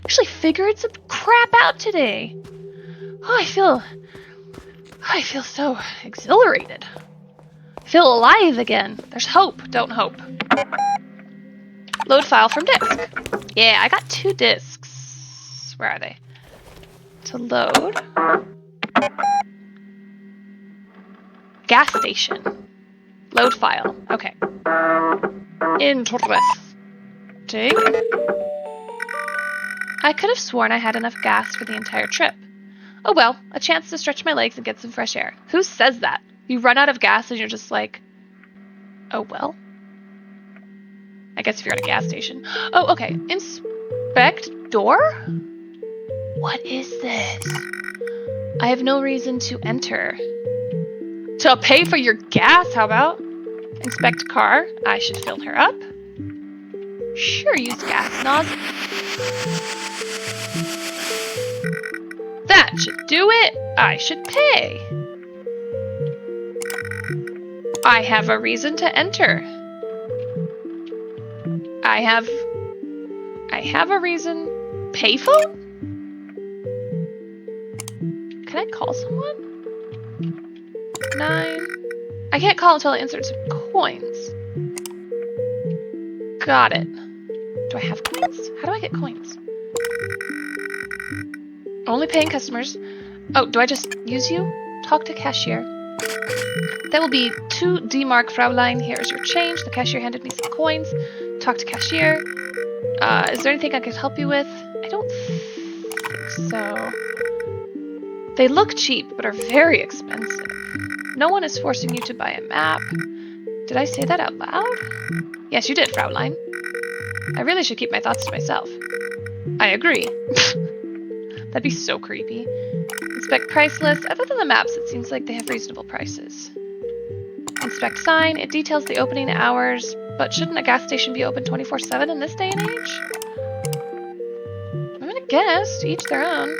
Actually figured some crap out today. Oh, I feel so exhilarated. I feel alive again. There's hope. Don't hope. Load file from disk. Yeah, I got 2 disks. Where are they? To load. Gas station. Load file. Okay. Interesting. I could have sworn I had enough gas for the entire trip. Oh well, a chance to stretch my legs and get some fresh air. Who says that? You run out of gas and you're just like, oh well. I guess if you're at a gas station. Oh, okay. Inspect door? What is this? I have no reason to enter. To pay for your gas, how about? Inspect car. I should fill her up. Sure, use gas nozzle. That should do it. I should pay. I have a reason to enter. I have a reason. Payphone? Can I call someone? 9. I can't call until I insert some coins. Got it. Do I have coins? How do I get coins? Only paying customers. Oh, do I just use you? Talk to cashier. That will be 2 D-Mark, Fraulein. Here's your change. The cashier handed me some coins. Talk to cashier. Is there anything I could help you with? I don't think so. They look cheap, but are very expensive. No one is forcing you to buy a map. Did I say that out loud? Yes, you did, Fraulein. I really should keep my thoughts to myself. I agree. That'd be so creepy. Inspect price list. Other than the maps, it seems like they have reasonable prices. Inspect sign. It details the opening hours, but shouldn't a gas station be open 24/7 in this day and age? I'm gonna guess. To each their own.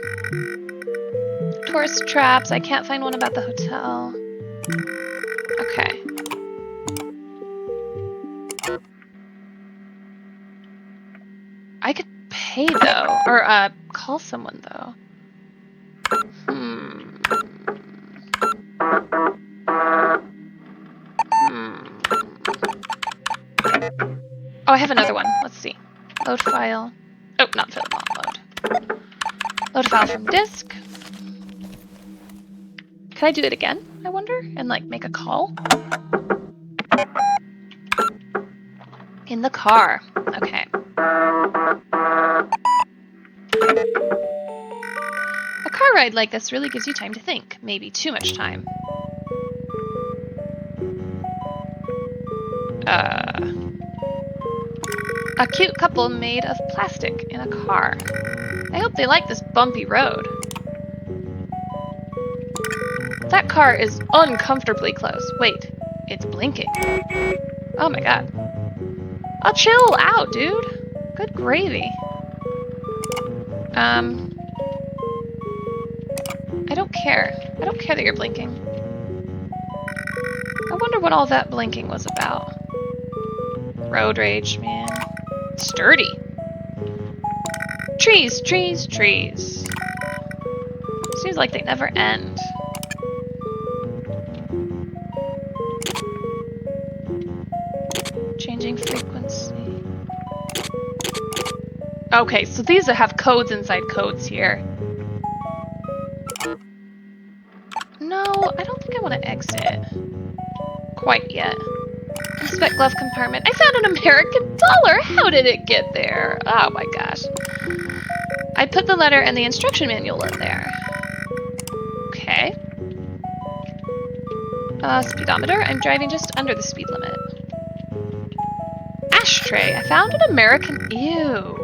Tourist traps. I can't find one about the hotel. Okay. I could pay though, or call someone though. Oh, I have another one. Let's see. Load file. Oh, not fill, not load. Load file from disk. Can I do it again, I wonder? And like make a call? In the car. Okay. A car ride like this really gives you time to think. Maybe too much time. A cute couple made of plastic in a car. I hope they like this bumpy road. That car is uncomfortably close. Wait, it's blinking. Oh my god. Oh, chill out, dude. Good gravy. I don't care. I don't care that you're blinking. I wonder what all that blinking was about. Road rage, man. Sturdy. Trees, trees, trees. Seems like they never end. Changing frequency. Okay, so these have codes inside codes here. No, I don't think I want to exit. Quite yet. Inspect glove compartment. I found an American dollar! How did it get there? Oh my gosh. I put the letter and the instruction manual in there. Okay. Speedometer. I'm driving just under the speed limit. Ashtray. I found an American... Ew.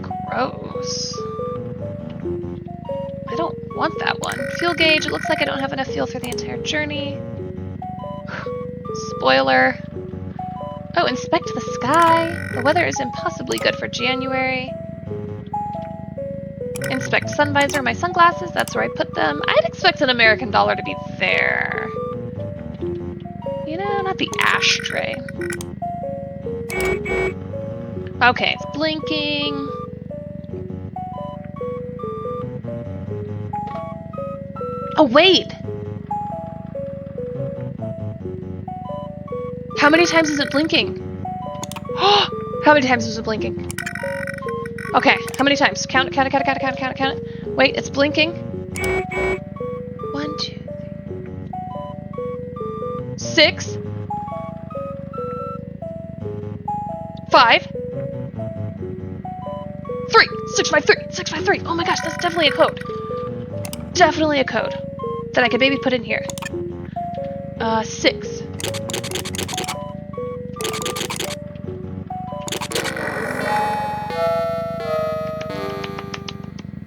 Gross. I don't want that one. Fuel gauge. It looks like I don't have enough fuel for the entire journey. Spoiler. Oh, inspect the sky. The weather is impossibly good for January. Inspect sun visor. My sunglasses. That's where I put them. I'd expect an American dollar to be there. You know, not the ashtray. Okay, it's blinking. Oh, wait! How many times is it blinking? How many times is it blinking? Okay, how many times? Count it, count it, count it, count it, count it, count it, count it. Wait, it's blinking. 1, 2, 3. 6. 5. 3. 6, 5, 3. 6, 5, 3. Oh my gosh, that's definitely a code. Definitely a code that I could maybe put in here. 6.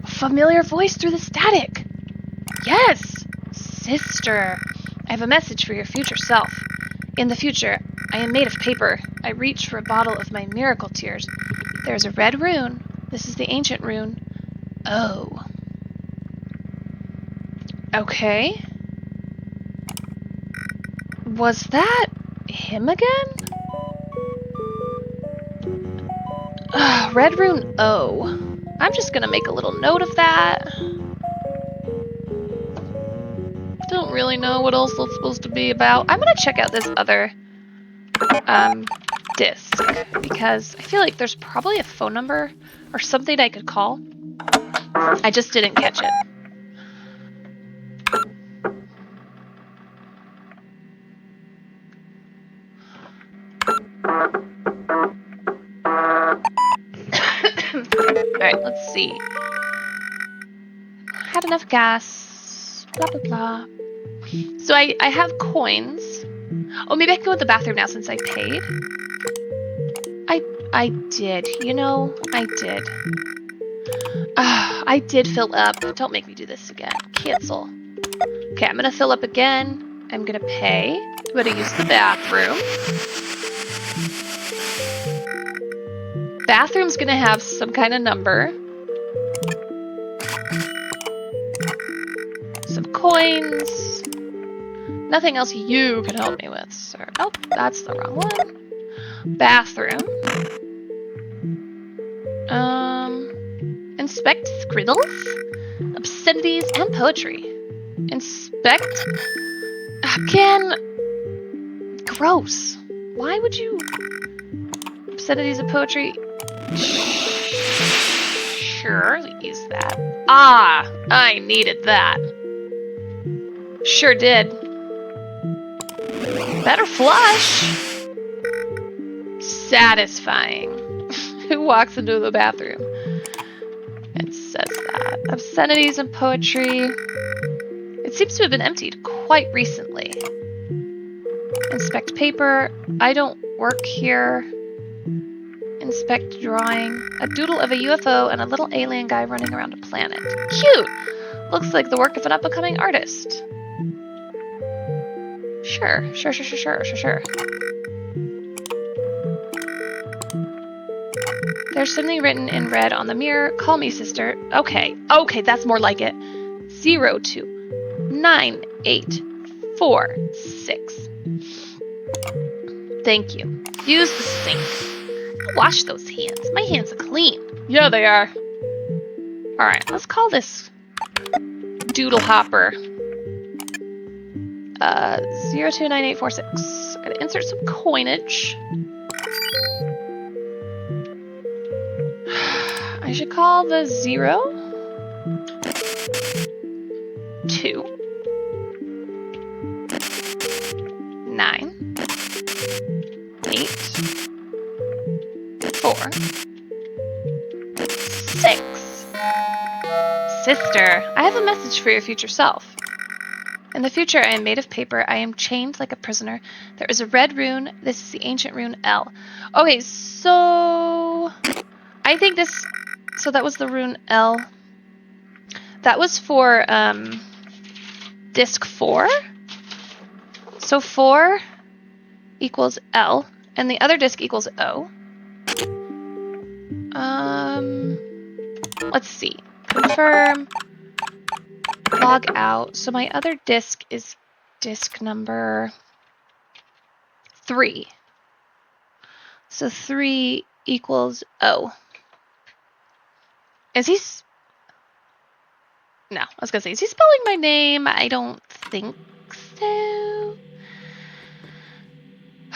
Familiar voice through the static. Yes, sister. I have a message for your future self. In the future, I am made of paper. I reach for a bottle of my miracle tears. There is a red rune. This is the ancient rune. Oh. Okay. Was that him again? Red rune O. I'm just gonna make a little note of that. Don't really know what else that's supposed to be about. I'm gonna check out this other disc because I feel like there's probably a phone number or something I could call. I just didn't catch it. Alright, let's see. Had enough gas. Blah, blah, blah. So I have coins. Oh, maybe I can go to the bathroom now since I paid. I did. You know, I did. I did fill up. Don't make me do this again. Cancel. Okay, I'm gonna fill up again. I'm gonna pay. I'm gonna use the bathroom. Bathroom's gonna have some kind of number. Some coins. Nothing else you can help me with, sir. Nope, that's the wrong one. Bathroom. Inspect scribbles, obscenities, and poetry. Inspect. Again. Gross. Why would you? Obscenities and poetry. Sure, use that. Ah, I needed that. Sure did. Better flush. Satisfying. Who walks into the bathroom and says that? Obscenities and poetry. It seems to have been emptied quite recently. Inspect paper. I don't work here. inspect drawing. A doodle of a UFO and a little alien guy running around a planet. Cute! Looks like the work of an up-and-coming artist. Sure. There's something written in red on the mirror. Call me, sister. Okay, that's more like it. 029846. Thank you. Use the sink. Wash those hands. My hands are clean. Yeah, they are. Alright, let's call this Doodle Hopper. 029846. Gotta insert some coinage. I should call the 0 2 9 8 4 6. Sister, I have a message for your future self. In the future, I am made of paper. I am chained like a prisoner. There is a red rune. This is the ancient rune L. Okay, so I think this. So that was the rune L. That was for disc 4. So 4 equals L, and the other disc equals O. Let's see. Confirm. Log out. So my other disc is disc number 3. So 3 equals O. Is he... No, I was gonna say, is he spelling my name? I don't think so.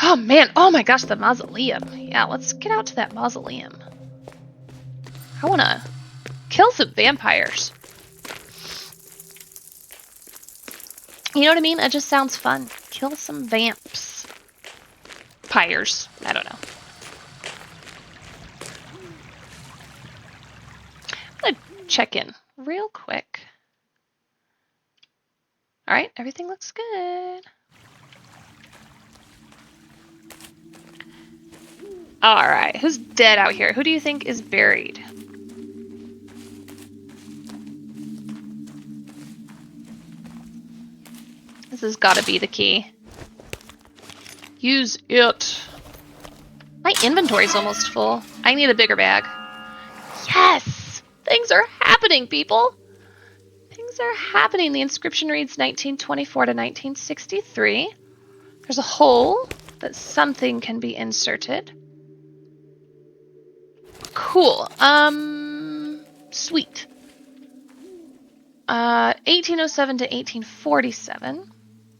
Oh man, oh my gosh, the mausoleum. Yeah, let's get out to that mausoleum. I wanna kill some vampires. You know what I mean? It just sounds fun. Kill some vamps. Pyres. I don't know. I'm gonna check in real quick. Alright, everything looks good. Alright, who's dead out here? Who do you think is buried? This has gotta be the key. Use it. My inventory's almost full. I need a bigger bag. Yes! Things are happening, people! Things are happening. The inscription reads 1924 to 1963. There's a hole that something can be inserted. Cool. Sweet. 1807 to 1847.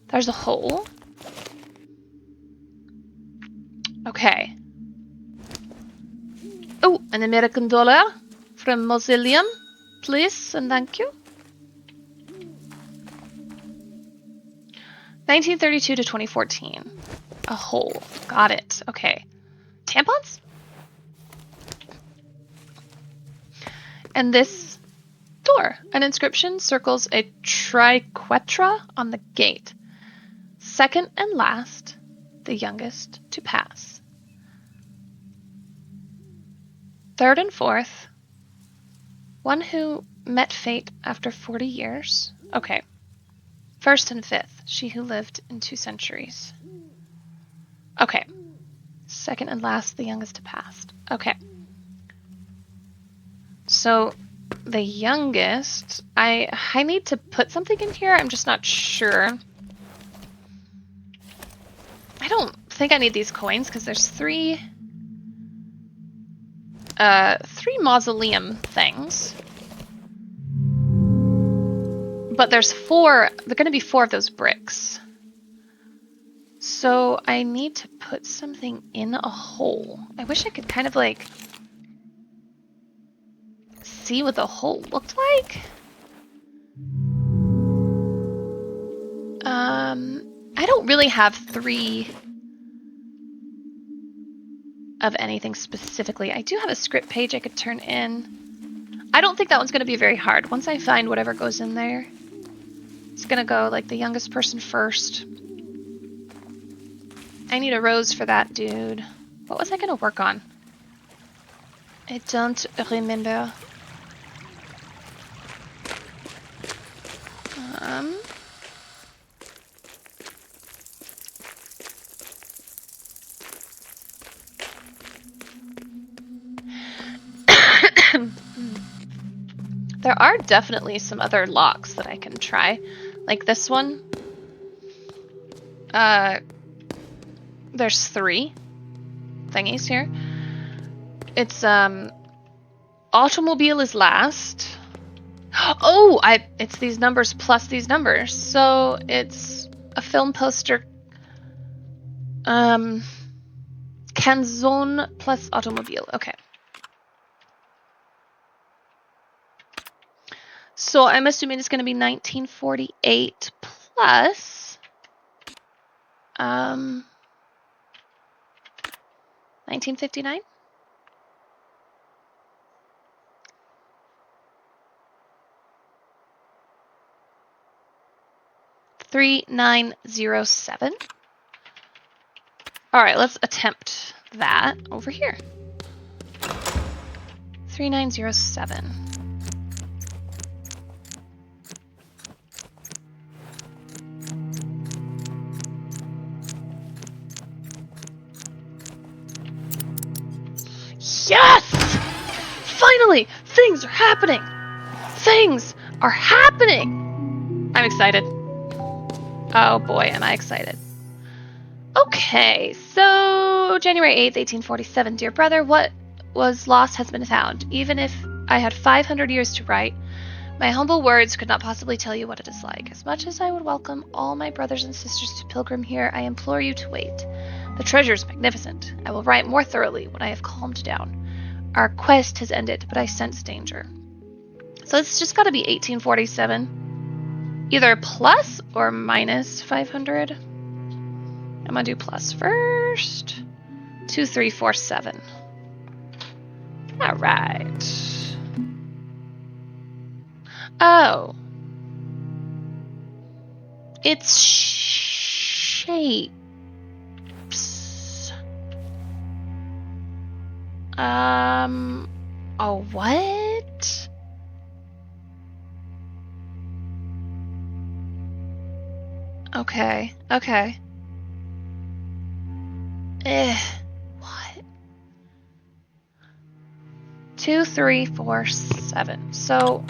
There's a hole. Okay. Oh, an American dollar from Mausoleum, please, and thank you. 1932 to 2014. A hole. Got it. Okay. Tampons? And this door. An inscription circles a triquetra on the gate. Second and last, the youngest to pass. Third and fourth, one who met fate after 40 years. Okay. First and fifth, she who lived in 2 centuries. Okay. Second and last, the youngest to pass. Okay. So, the youngest, I need to put something in here. I'm just not sure. I don't think I need these coins because there's 3 mausoleum things. But there's 4, there are going to be 4 of those bricks. So I need to put something in a hole. I wish I could kind of like see what the hole looked like. I don't really have 3 of anything specifically. I do have a script page I could turn in. I don't think that one's going to be very hard. Once I find whatever goes in there, it's going to go like the youngest person first. I need a rose for that dude. What was I going to work on? I don't remember. There are definitely some other locks that I can try. Like this one. There's 3 thingies here. It's, automobile is last. Oh, it's these numbers plus these numbers. So it's a film poster. Canzone plus automobile. Okay. So I'm assuming it's going to be 1948 plus 1959. $3907. All right, let's attempt that over here. 3907. Yes! Finally! Things are happening! Things are happening! I'm excited. Oh boy, am I excited. Okay, so January 8th, 1847. Dear brother, what was lost has been found. Even if I had 500 years to write, my humble words could not possibly tell you what it is like. As much as I would welcome all my brothers and sisters to pilgrim here, I implore you to wait. The treasure is magnificent. I will write more thoroughly when I have calmed down. Our quest has ended, but I sense danger. So it's just got to be 1847. Either plus or minus 500. I'm going to do plus first. 2347. All right. Oh. It's shapes. Oh, what? Okay, okay. What? 2, 3, 4, 7. So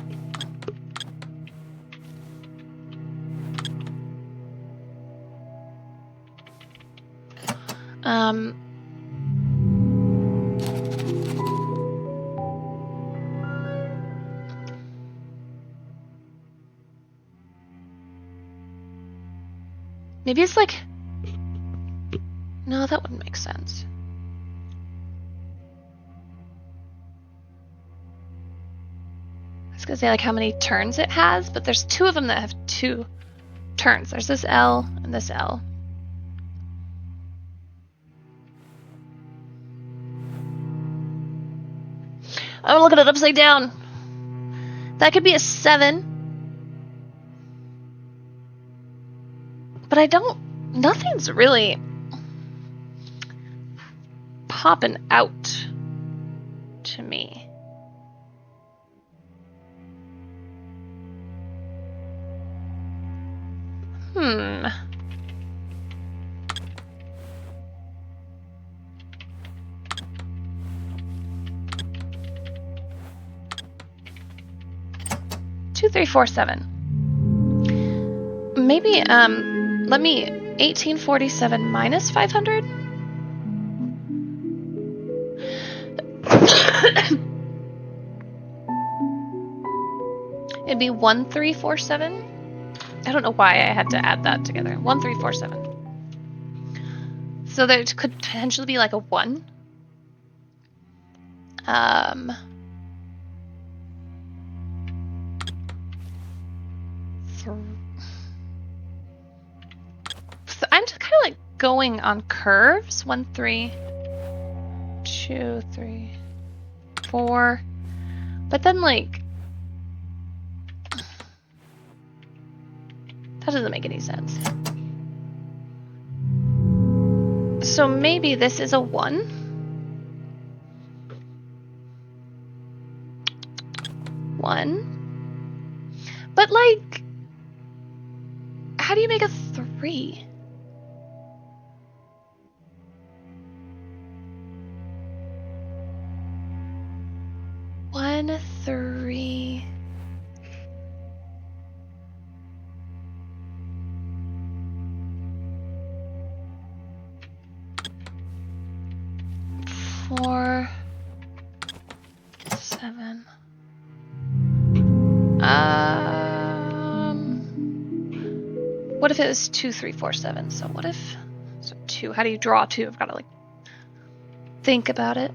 maybe it's like, no, that wouldn't make sense. I was gonna say like how many turns it has, but there's 2 of them that have 2 turns. There's this L and this L. I'm looking at it upside down. That could be a 7. But I don't, nothing's really popping out to me. Two, 3, 4, 7. Maybe, let me 1847 minus 500. It'd be 1347. I don't know why I had to add that together. 1347. So there could potentially be like a 1. So I'm just kind of like going on curves. 1, 3, 2, 3, 4. But then like that doesn't make any sense. So maybe this is a 1. 1. But, like, how do you make a 3? One, 3. Four, 7. What if it was 2, 3, 4, 7? So what if, so 2, how do you draw 2? I've got to like think about it.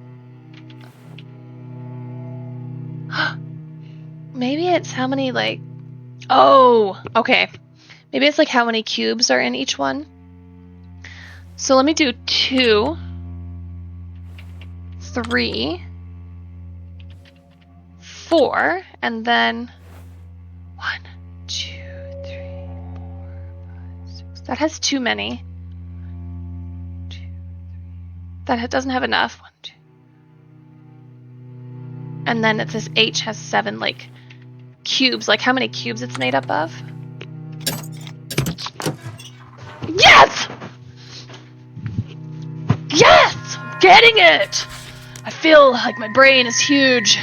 Maybe it's how many like, oh, okay. Maybe it's like how many cubes are in each one. So let me do 2, 3, 4, and then 1, 2, 3, 4, 5, 6. That has too many. 2, 3. That doesn't have enough. 1, 2. And then this H has 7 like cubes. Like how many cubes it's made up of? Yes! Yes! I'm getting it! I feel like my brain is huge.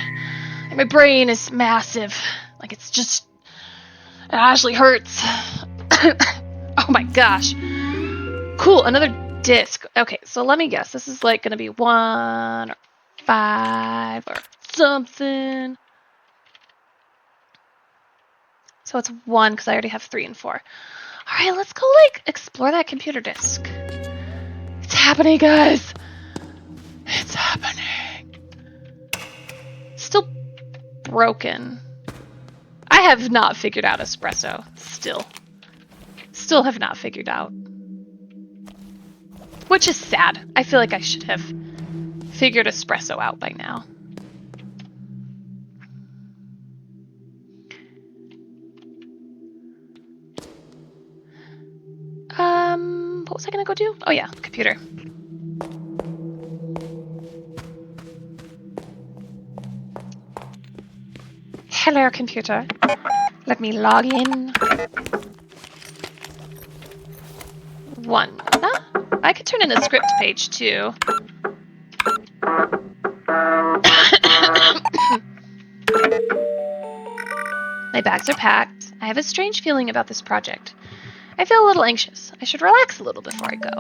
Like my brain is massive. Like it's just... It actually hurts. Oh my gosh. Cool, another disc. Okay, so let me guess. This is like gonna be 1 or 5 or something. So it's 1 because I already have 3 and 4. Alright, let's go like explore that computer disk. It's happening, guys. It's happening. Still broken. I have not figured out espresso. Still have not figured out. Which is sad. I feel like I should have figured espresso out by now. What was I gonna go do? Oh yeah, computer. Hello, computer. Let me log in. 1. Huh? I could turn in a script page too. My bags are packed. I have a strange feeling about this project. I feel a little anxious. I should relax a little before I go.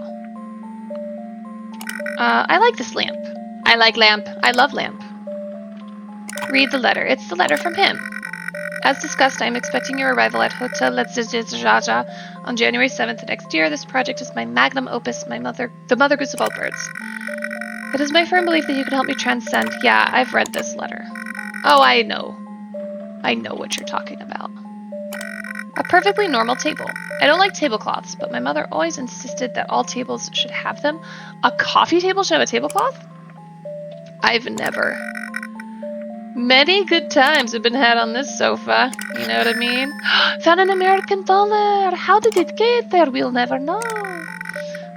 I like this lamp. I like lamp. I love lamp. Read the letter. It's the letter from him. As discussed, I am expecting your arrival at Hotel Let's on January 7th next year. This project is my magnum opus, the mother goose of all birds. It is my firm belief that you can help me transcend. Yeah, I've read this letter. Oh, I know. I know what you're talking about. A perfectly normal table. I don't like tablecloths, but my mother always insisted that all tables should have them. A coffee table should have a tablecloth? I've never. Many good times have been had on this sofa. You know what I mean? Found an American dollar. How did it get there? We'll never know.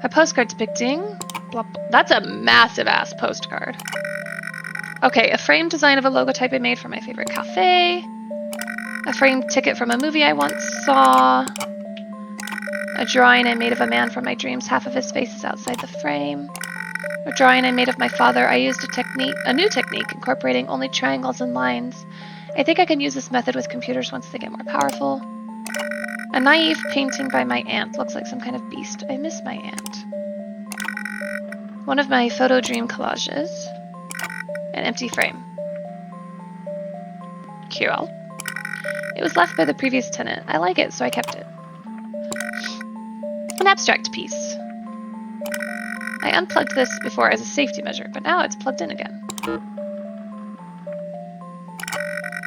A postcard depicting... Blah, blah. That's a massive ass postcard. Okay, a framed design of a logotype I made for my favorite cafe. A framed ticket from a movie I once saw. A drawing I made of a man from my dreams. Half of his face is outside the frame. A drawing I made of my father. I used a new technique incorporating only triangles and lines. I think I can use this method with computers once they get more powerful. A naive painting by my aunt. Looks like some kind of beast. I miss my aunt. One of my photo dream collages. An empty frame. Cool. It was left by the previous tenant. I like it, so I kept it. An abstract piece. I unplugged this before as a safety measure, but now it's plugged in again.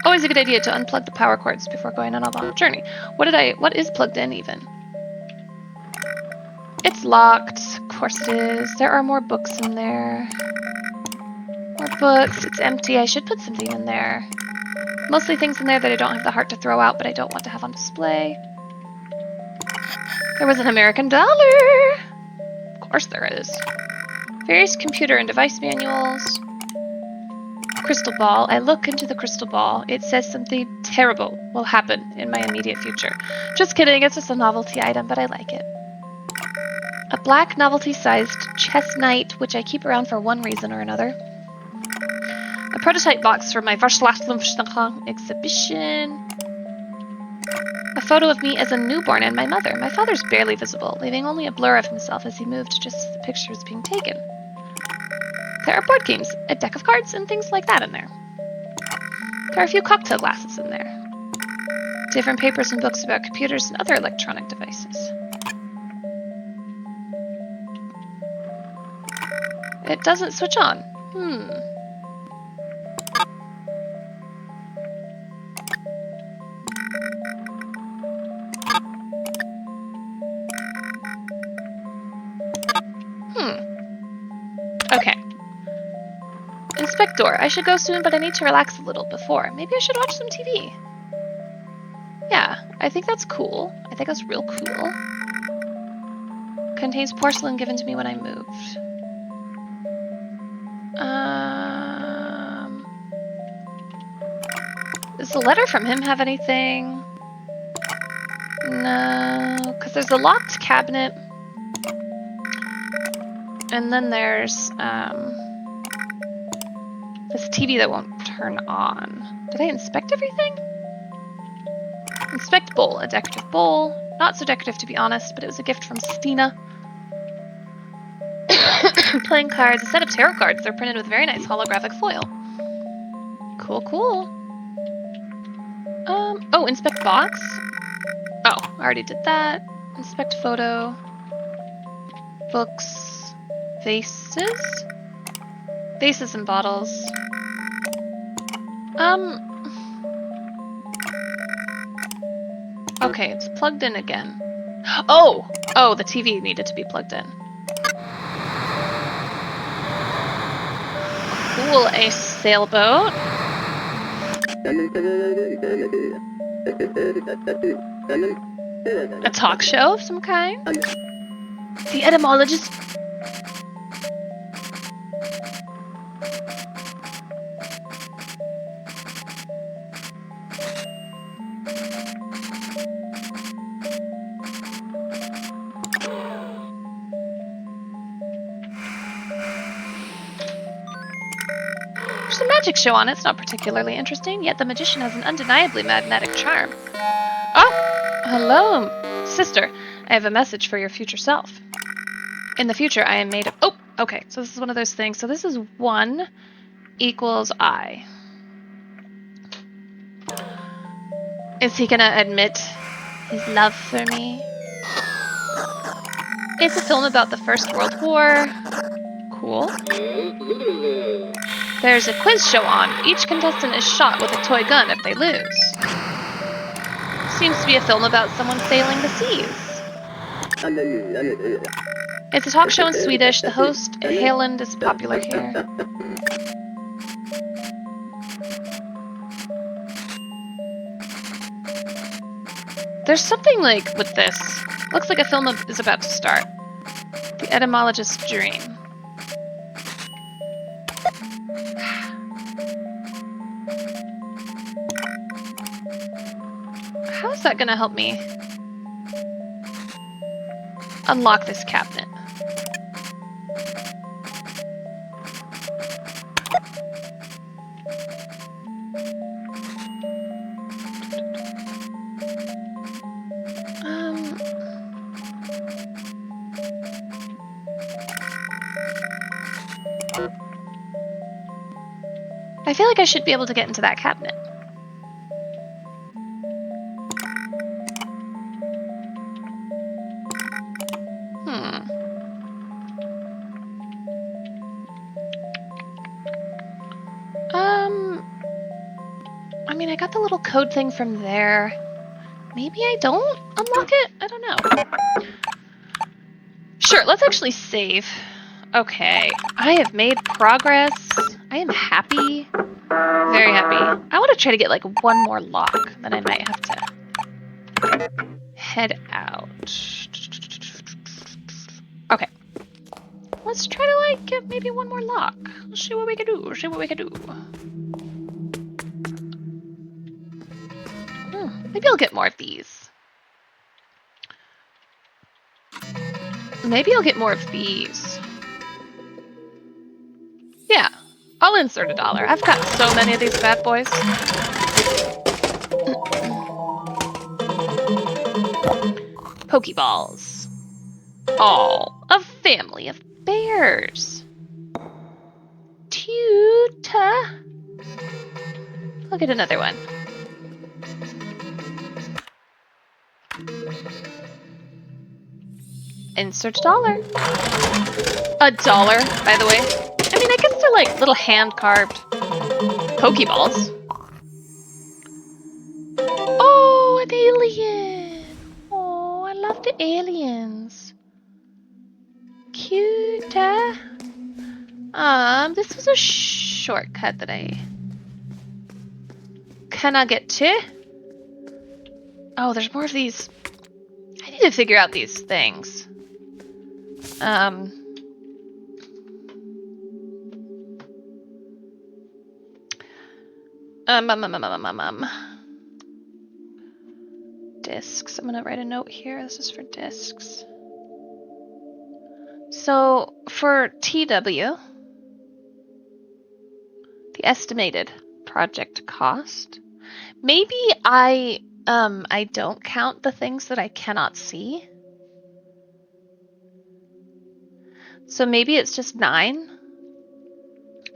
Always a good idea to unplug the power cords before going on a long journey. What is plugged in even? It's locked. Of course it is. There are more books in there. More books. It's empty. I should put something in there. Mostly things in there that I don't have the heart to throw out, but I don't want to have on display. There was an American dollar! Of course there is. Various computer and device manuals. Crystal ball. I look into the crystal ball. It says something terrible will happen in my immediate future. Just kidding, it's just a novelty item, but I like it. A black novelty-sized chess knight, which I keep around for one reason or another. A prototype box for my exhibition. A photo of me as a newborn and my mother. My father's barely visible, leaving only a blur of himself as he moved just as the picture was being taken. There are board games, a deck of cards, and things like that in there. There are a few cocktail glasses in there. Different papers and books about computers and other electronic devices. It doesn't switch on. Okay. Inspect door. I should go soon, but I need to relax a little before. Maybe I should watch some TV. Yeah, I think that's cool. I think that's real cool. Contains porcelain given to me when I moved. Does the letter from him have anything? No, because there's a locked cabinet. And then there's this TV that won't turn on. Did I inspect everything? Inspect bowl. A decorative bowl. Not so decorative, to be honest, but it was a gift from Stina. Playing cards. A set of tarot cards. They're printed with very nice holographic foil. Cool, cool. Oh, inspect box. Oh, I already did that. Inspect photo. Books. Vases? Vases and bottles. Okay, it's plugged in again. Oh! Oh, the TV needed to be plugged in. Cool, a sailboat. A talk show of some kind. The etymologist. There's a magic show on it. It's not particularly interesting, yet the magician has an undeniably magnetic charm. Oh! Hello, sister. I have a message for your future self. In the future, I am made of... Oh! Okay, so this is one of those things. So this is 1 equals I. Is he gonna admit his love for me? It's a film about the First World War. Cool. There's a quiz show on. Each contestant is shot with a toy gun if they lose. Seems to be a film about someone sailing the seas. It's a talk show in Swedish. The host, Haaland, is popular here. There's something like with this. Looks like a film is about to start. The etymologist's dream. How is that gonna help me unlock this cabinet? I feel like I should be able to get into that cabinet. I mean, I got the little code thing from there. Maybe I don't unlock it? I don't know. Sure, let's actually save. Okay, I have made progress. I am happy. Very happy. I want to try to get like one more lock, then I might have to head out. Okay. Let's try to, like, get maybe one more lock. Let's see what we can do. See what we can do. Maybe I'll get more of these. Maybe I'll get more of these. Yeah, I'll insert $1. I've got so many of these bad boys. Pokeballs. Oh, a family of bears. Cute. I'll get another one. Insert $1. $1, by the way. I mean, I guess they're like little hand-carved Pokeballs. Oh, an alien. Oh, I love the aliens. Cute. This was a shortcut that I cannot get to. Oh, there's more of these. I need to figure out these things. Discs. I'm gonna write a note here. This is for discs. So for TW, the estimated project cost. Maybe I don't count the things that I cannot see. So maybe it's just 9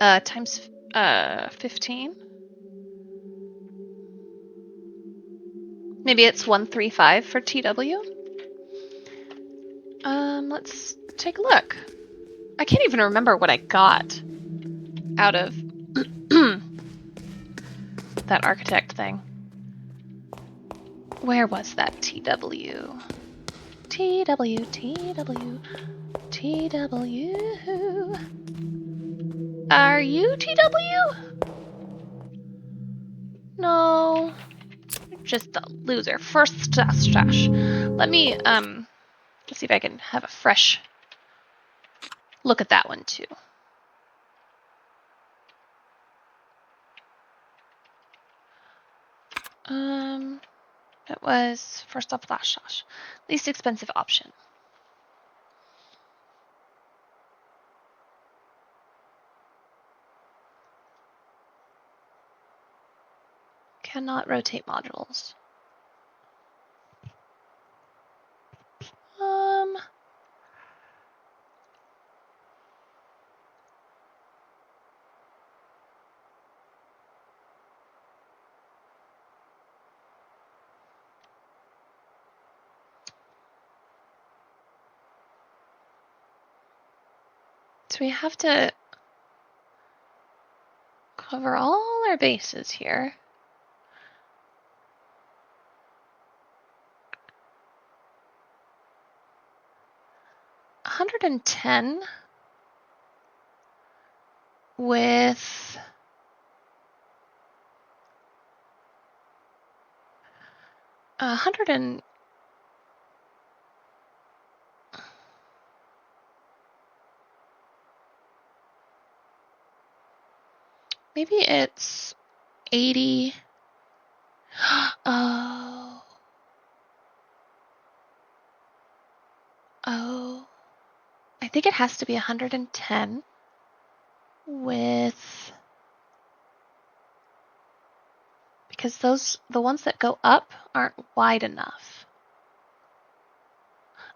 times 15. Maybe it's 135 for TW. Let's take a look. I can't even remember what I got out of that architect thing. Where was that TW? TW, TW, TW. Are you TW? No. You're just a loser. First stash. Let me, let's see if I can have a fresh look at that one too. It was first off flash dash. Least expensive option. Cannot rotate modules. So we have to cover all our bases here. $110 with $100 maybe it's 80. Oh. I think it has to be 110 with, because the ones that go up aren't wide enough.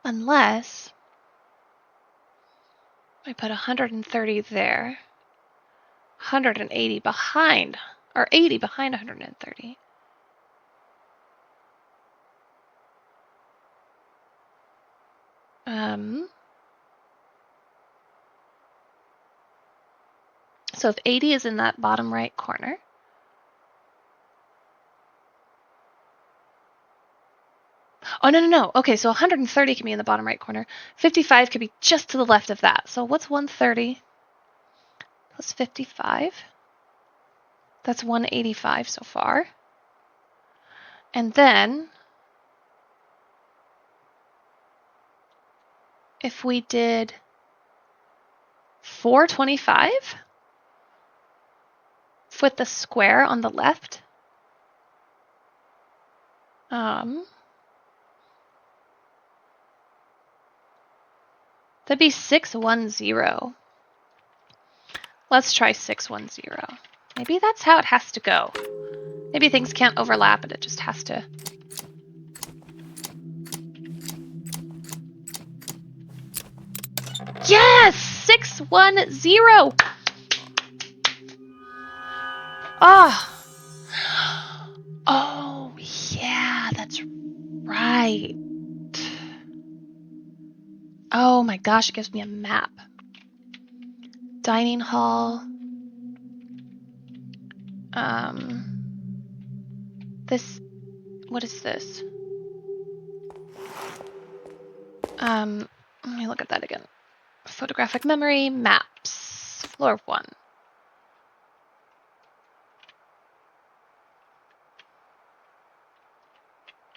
Unless I put 130 there, 180 behind, or 80 behind 130. So if 80 is in that bottom right corner, oh, no. Okay, so 130 can be in the bottom right corner. 55 could be just to the left of that. So what's 130 plus 55? That's 185 so far. And then if we did 425 with the square on the left. That'd be 610. Let's try 610. Maybe that's how it has to go. Maybe things can't overlap and it just has to. Yes! 610! Oh. Oh, yeah, that's right. Oh my gosh, it gives me a map. Dining hall. This, what is this? Let me look at that again. Photographic memory, maps, floor 1.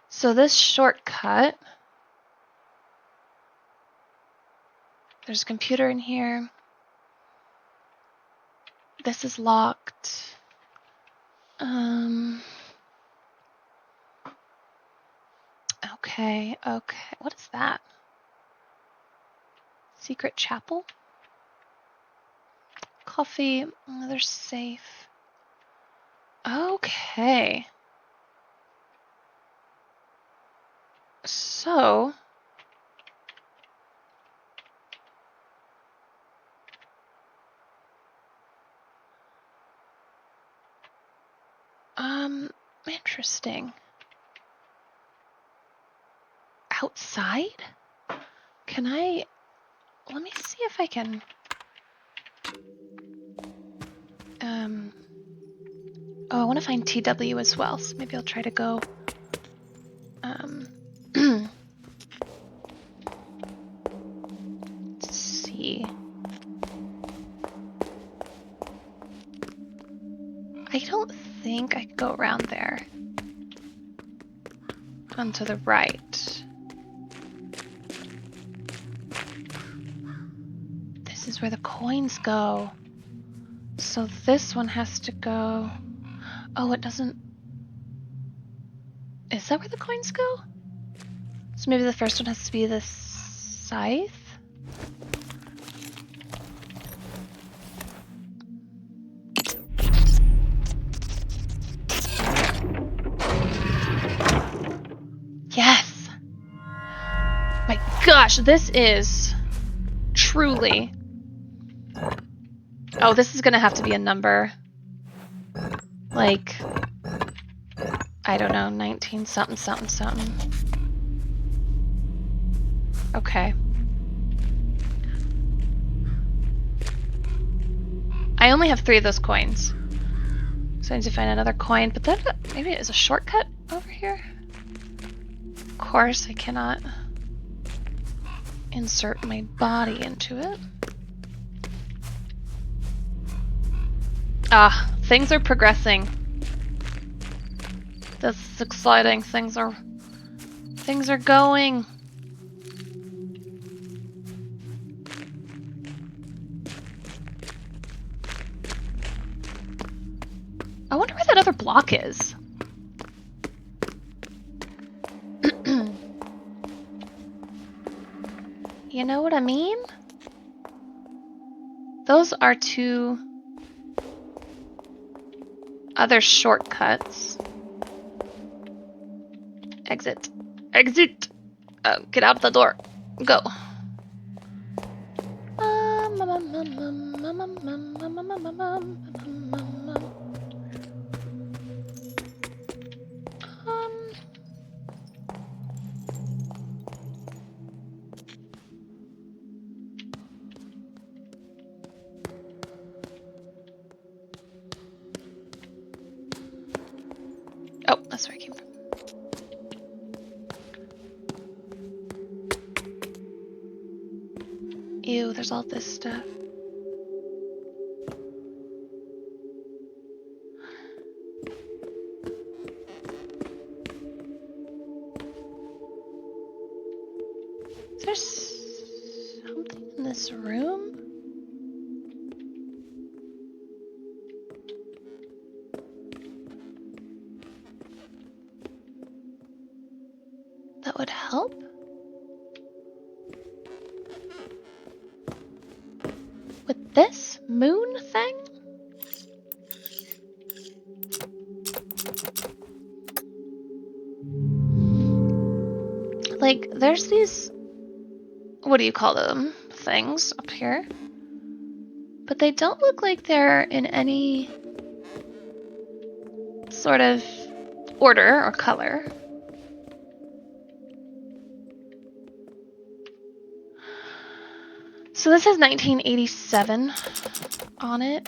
So this shortcut, there's a computer in here. This is locked. Okay, what is that? Secret chapel? Coffee, another safe. Okay. So, interesting. Outside? Can I, let me see if I can, oh, I want to find TW as well, so maybe I'll try to go, let's see. I don't think I could go around there. On to the right. This is where the coins go. So this one has to go. Oh, it doesn't. Is that where the coins go? So maybe the first one has to be the scythe? Yes! My gosh, this is truly... Oh, this is gonna have to be a number. Like, I don't know, 19 something something something. Okay. I only have 3 of those coins. So I need to find another coin, but that maybe it is a shortcut over here? Of course, I cannot insert my body into it. Ah, things are progressing. This is exciting. Things are going. I wonder where that other block is. You know what I mean? Those are 2 other shortcuts. Exit. Exit! Get out the door. Go. Oh, that's where I came from. Ew, there's all this stuff. Is there something in this room? would help. With this moon thing? Like, there's these, what do you call them, things up here? But they don't look like they're in any sort of order or color. So this has 1987 on it.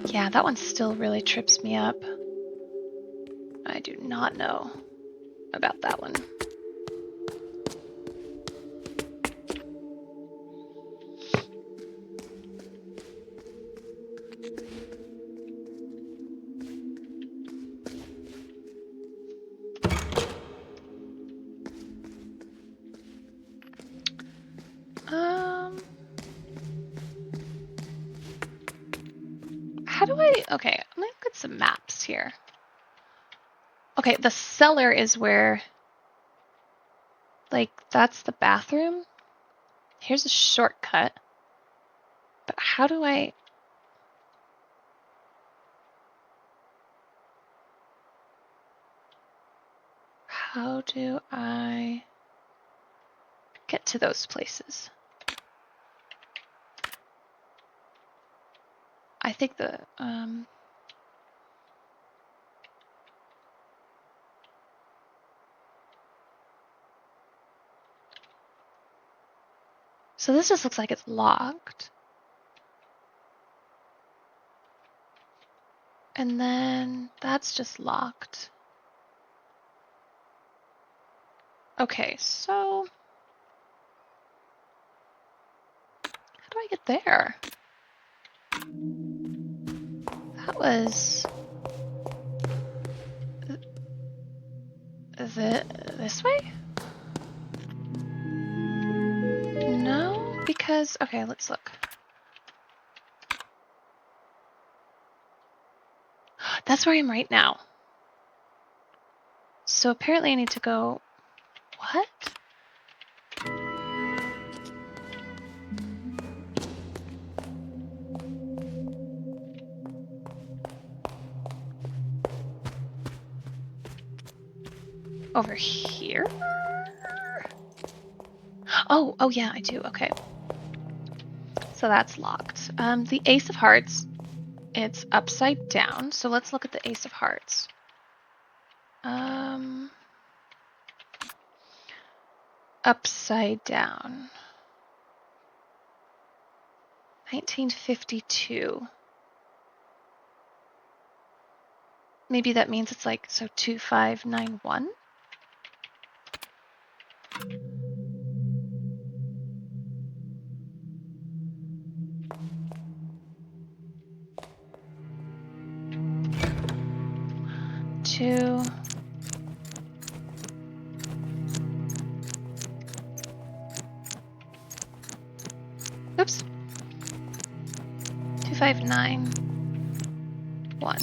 Yeah, that one still really trips me up. I do not know about that one. How do I, okay, I'm gonna look at some maps here. Okay, the cellar is where, like, that's the bathroom. Here's a shortcut. But how do I get to those places? I think the, so this just looks like it's locked. And then that's just locked. Okay, so how do I get there? That was this way? No, because, okay, let's look. That's where I am right now. So apparently I need to go, what? Over here? Oh yeah, I do, okay. So that's locked. The Ace of Hearts, it's upside down. So let's look at the Ace of Hearts. Upside down. 1952. Maybe that means it's like, so 2591? Two. Oops. 2591.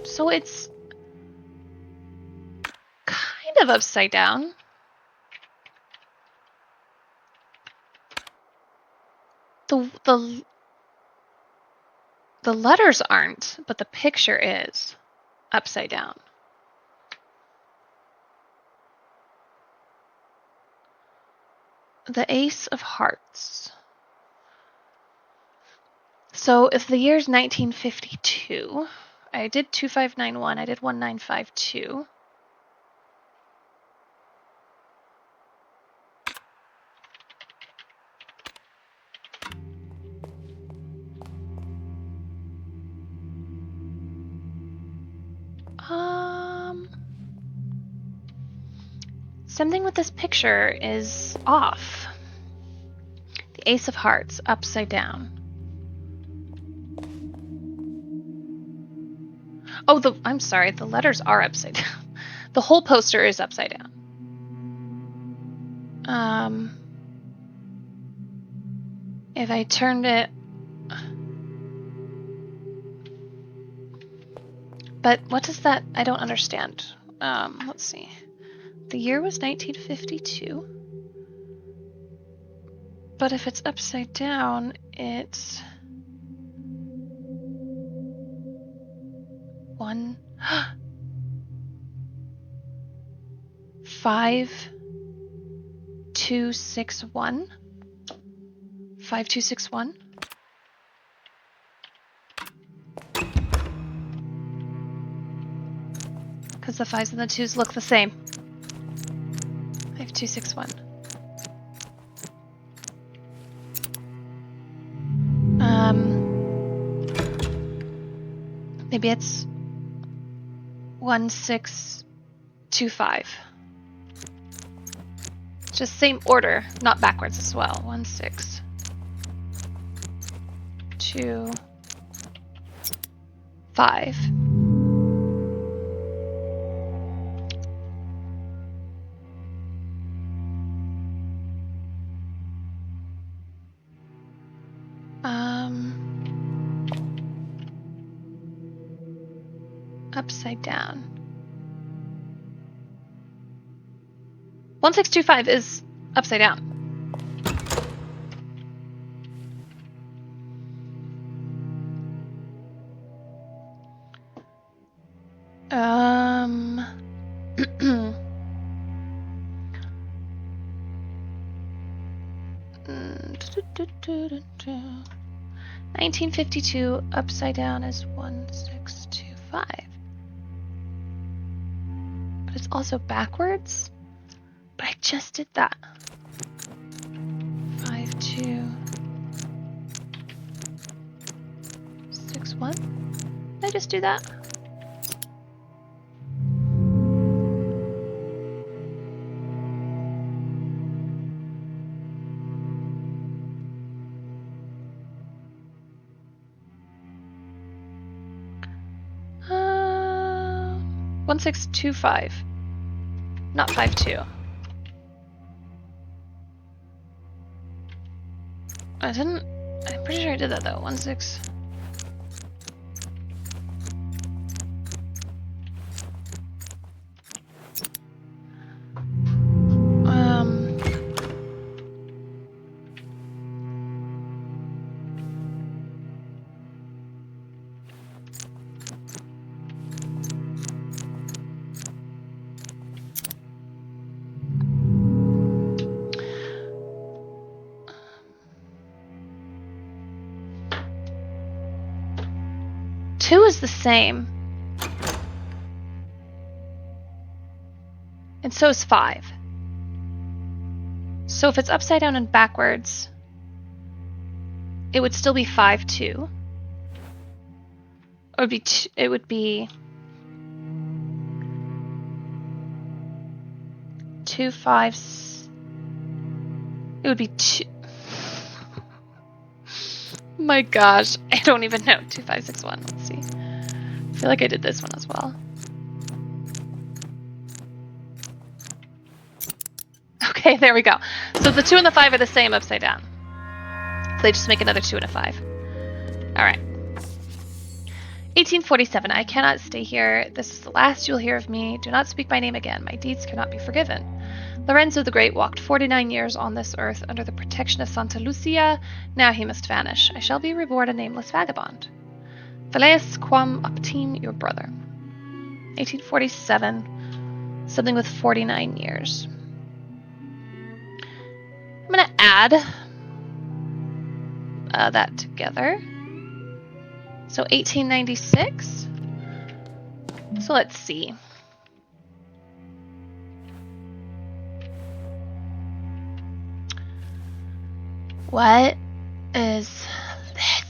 So it's kind of upside down. The letters aren't, but the picture is upside down. The Ace of Hearts. So if the year's 1952, I did 2591, I did 1952. Something with this picture is off. The Ace of Hearts, upside down. Oh, I'm sorry, the letters are upside down. The whole poster is upside down. If I turned it... But what does that... I don't understand. Let's see. The year was 1952. But if it's upside down, it's... 1... 5261. 5261. Because the 5s and the 2s look the same. 5261. Maybe it's 1625. Just same order, not backwards as well. 1 6 2 5. Upside down. 1625 is upside down. $1952 upside down is 1625. But it's also backwards. But I just did that. 5 2 6 1. Did I just do that? Uh, 1625. Not 5 2. I didn't. I'm pretty sure I did that though. 1 6. Two is the same. And so is 5. So if it's upside down and backwards, it would still be 5 2. Or it would be 2 5. It would be 2. My gosh, I don't even know. 2 5 6 1. Let's see. I feel like I did this one as well. Okay, there we go. So the 2 and the 5 are the same upside down. So they just make another 2 and a 5. All right. 1847. I cannot stay here. This is the last you'll hear of me. Do not speak my name again. My deeds cannot be forgiven. Lorenzo the Great walked 49 years on this earth under the protection of Santa Lucia. Now he must vanish. I shall be reborn a nameless vagabond. Valeus quam optime, your brother. 1847. Something with 49 years. I'm going to add that together. So 1896. So let's see. What is this?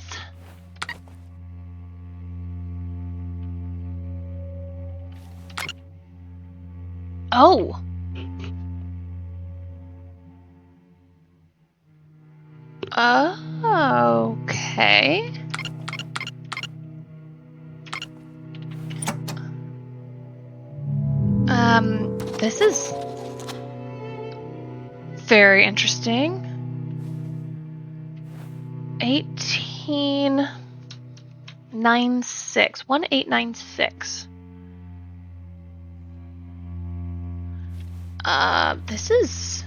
Oh. Okay. This is very interesting. 1896. 1896. This is...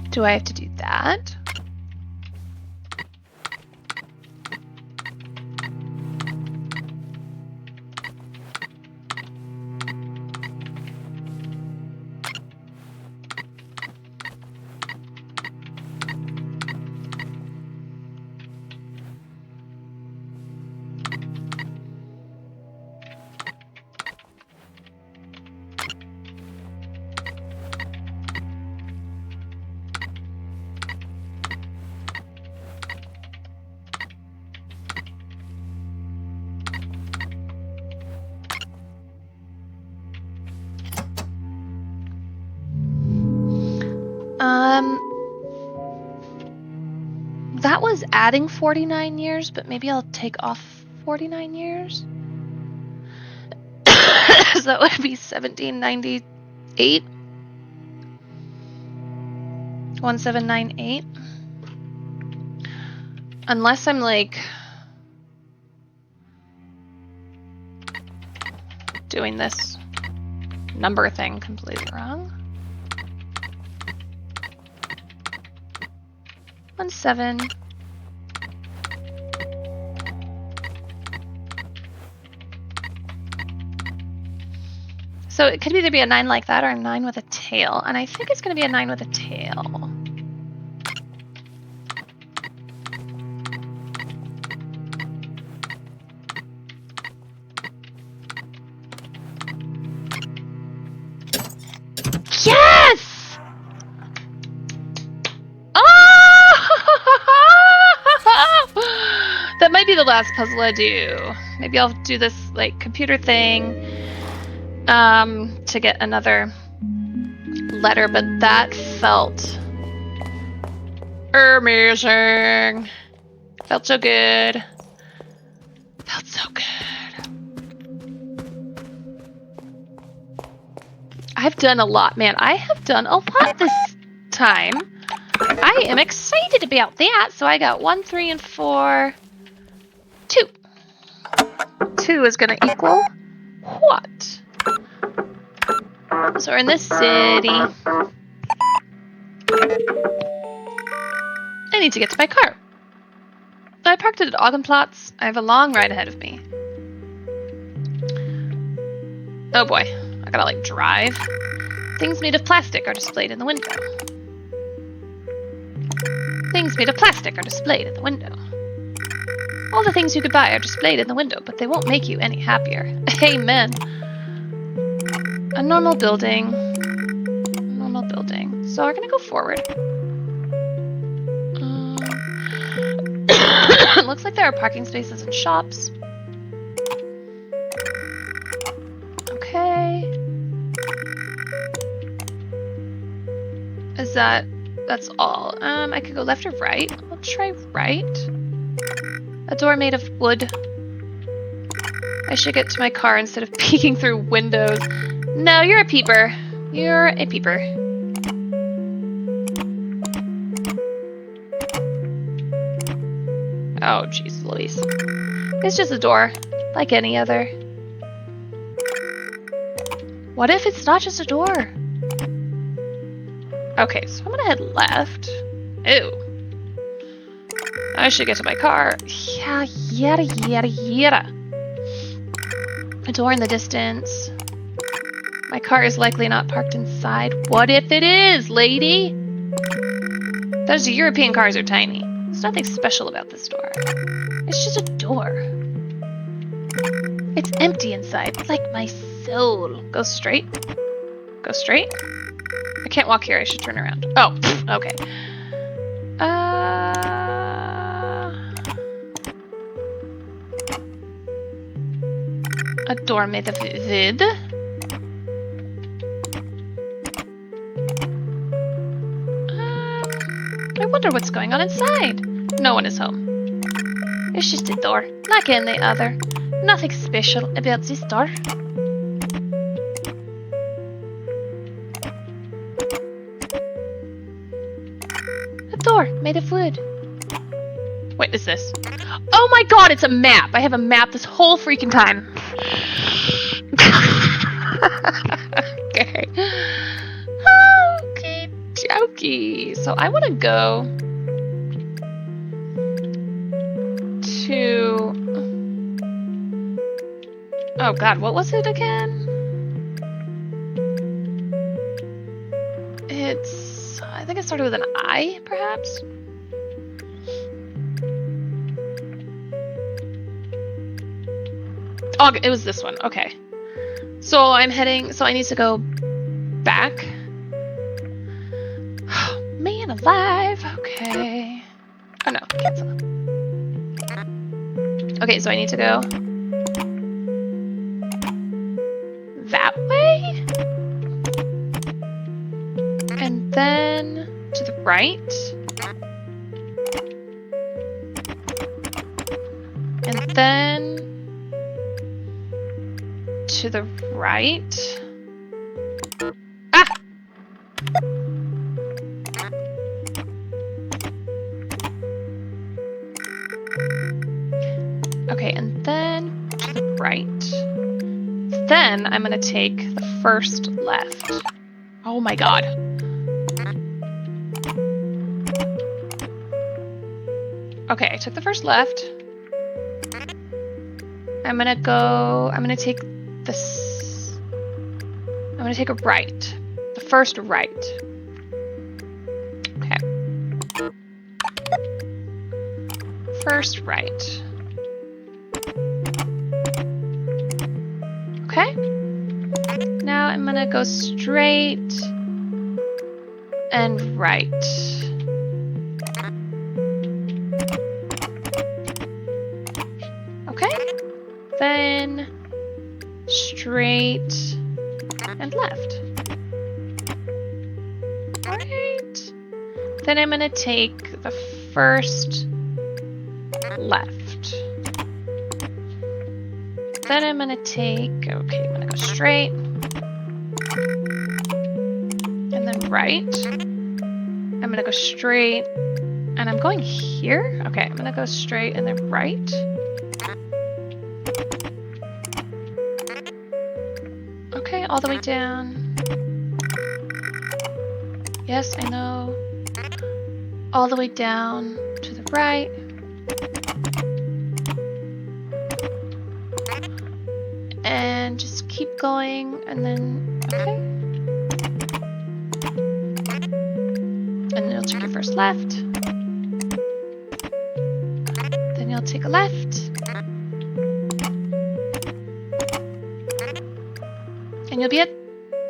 Do I have to do that? That was adding 49 years, but maybe I'll take off 49 years. So that would be 1798. 1798. Unless I'm like doing this number thing completely wrong. 17. So it could either be a 9 like that or a 9 with a tail, and I think it's going to be a 9 with a tail. Yes! Oh! That might be the last puzzle I do. Maybe I'll do this like computer thing to get another letter, but that felt amazing. Felt so good. Felt so good. I've done a lot, man. I have done a lot this time. I am excited about that. So I got 1, 3, and 4. 2. 2 is going to equal what? So we're in this city. I need to get to my car. I parked it at Augenplatz. I have a long ride ahead of me. Oh boy. I gotta like drive. Things made of plastic are displayed in the window. Things made of plastic are displayed in the window. All the things you could buy are displayed in the window, but they won't make you any happier. Amen. A normal building. Normal building. So we're gonna go forward. It looks like there are parking spaces and shops. Okay. Is that's all? I could go left or right. I'll try right. A door made of wood. I should get to my car instead of peeking through windows. No, you're a peeper. You're a peeper. Oh, jeez Louise. It's just a door, like any other. What if it's not just a door? Okay, so I'm gonna head left. Ew. I should get to my car. Yeah, yada, yada, yada. A door in the distance. My car is likely not parked inside. What if it is, lady? Those European cars are tiny. There's nothing special about this door. It's just a door. It's empty inside, like my soul. Go straight. Go straight. I can't walk here. I should turn around. Oh, okay. A door made of wood. I wonder what's going on inside. No one is home. It's just a door, like any other. Nothing special about this door. A door made of wood. Wait, is this? Oh my god, it's a map! I have a map this whole freaking time. Okay. Okie dokie. So I want to go to... Oh god, what was it again? It's... I think it started with an I, perhaps? Oh, it was this one. Okay. So I'm heading... So I need to go back. Man alive. Okay. Oh no, cancel. Okay, so I need to go that way. And then to the right. And then to the right. Ah! Okay, and then to the right. Then I'm gonna take the first left. Oh my god. Okay, I took the first left. I'm gonna take this. I'm gonna take a right. The first right. Okay. First right. Okay. Now I'm gonna go straight and right. Okay. Then straight and left. Alright. Then I'm gonna take the first left. Then I'm gonna take, okay, I'm gonna go straight. And then right. I'm gonna go straight. And I'm going here? Okay, I'm gonna go straight and then right. Okay, all the way down. Yes, I know. All the way down to the right. And just keep going, and then, okay. And then you'll take your first left. Then you'll take a left. And you'll be at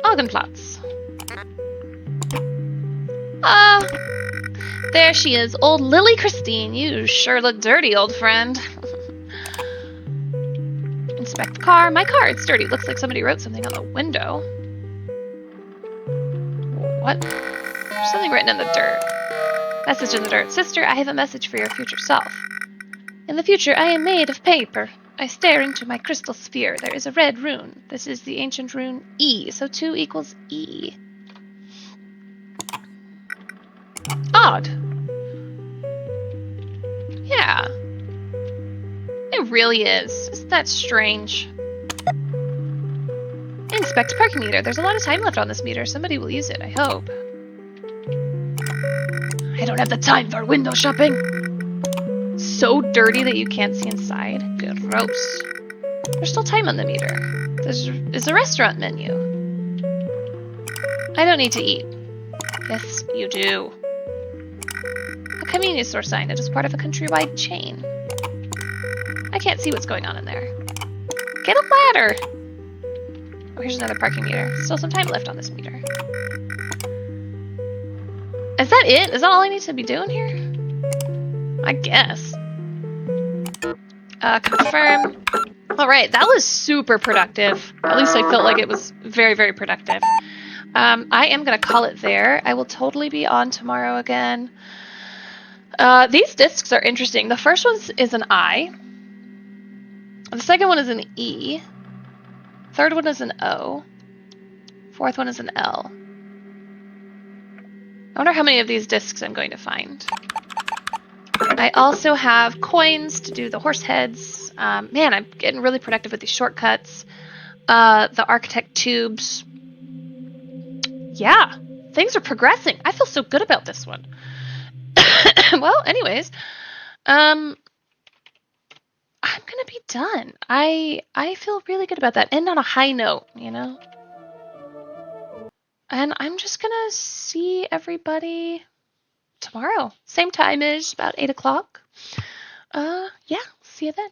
Augenplatz. Ah, there she is, old Lily Christine. You sure look dirty, old friend. Inspect the car. My car, it's dirty. Looks like somebody wrote something on the window. What? There's something written in the dirt. Message in the dirt. Sister, I have a message for your future self. In the future, I am made of paper. I stare into my crystal sphere. There is a red rune. This is the ancient rune E, so 2 equals E. Odd. Yeah. It really is. Isn't that strange? Inspect parking meter. There's a lot of time left on this meter. Somebody will use it, I hope. I don't have the time for window shopping. So dirty that you can't see inside. Gross. There's still time on the meter. There's a restaurant menu. I don't need to eat. Yes, you do. A convenience store sign. It is part of a countrywide chain. I can't see what's going on in there. Get a ladder! Oh, here's another parking meter. Still some time left on this meter. Is that it? Is that all I need to be doing here? I guess. Confirm. Alright, that was super productive. At least I felt like it was very, very productive. I am going to call it there. I will totally be on tomorrow again. These discs are interesting. The first one is an I. The second one is an E. Third one is an O. Fourth one is an L. I wonder how many of these discs I'm going to find. I also have coins to do the horse heads. Man, I'm getting really productive with these shortcuts. The architect tubes. Yeah, things are progressing. I feel so good about this one. Well, anyways, I'm gonna be done. I feel really good about that. End on a high note, you know? And I'm just gonna see everybody tomorrow. Same time-ish, about 8 o'clock. Yeah, see you then.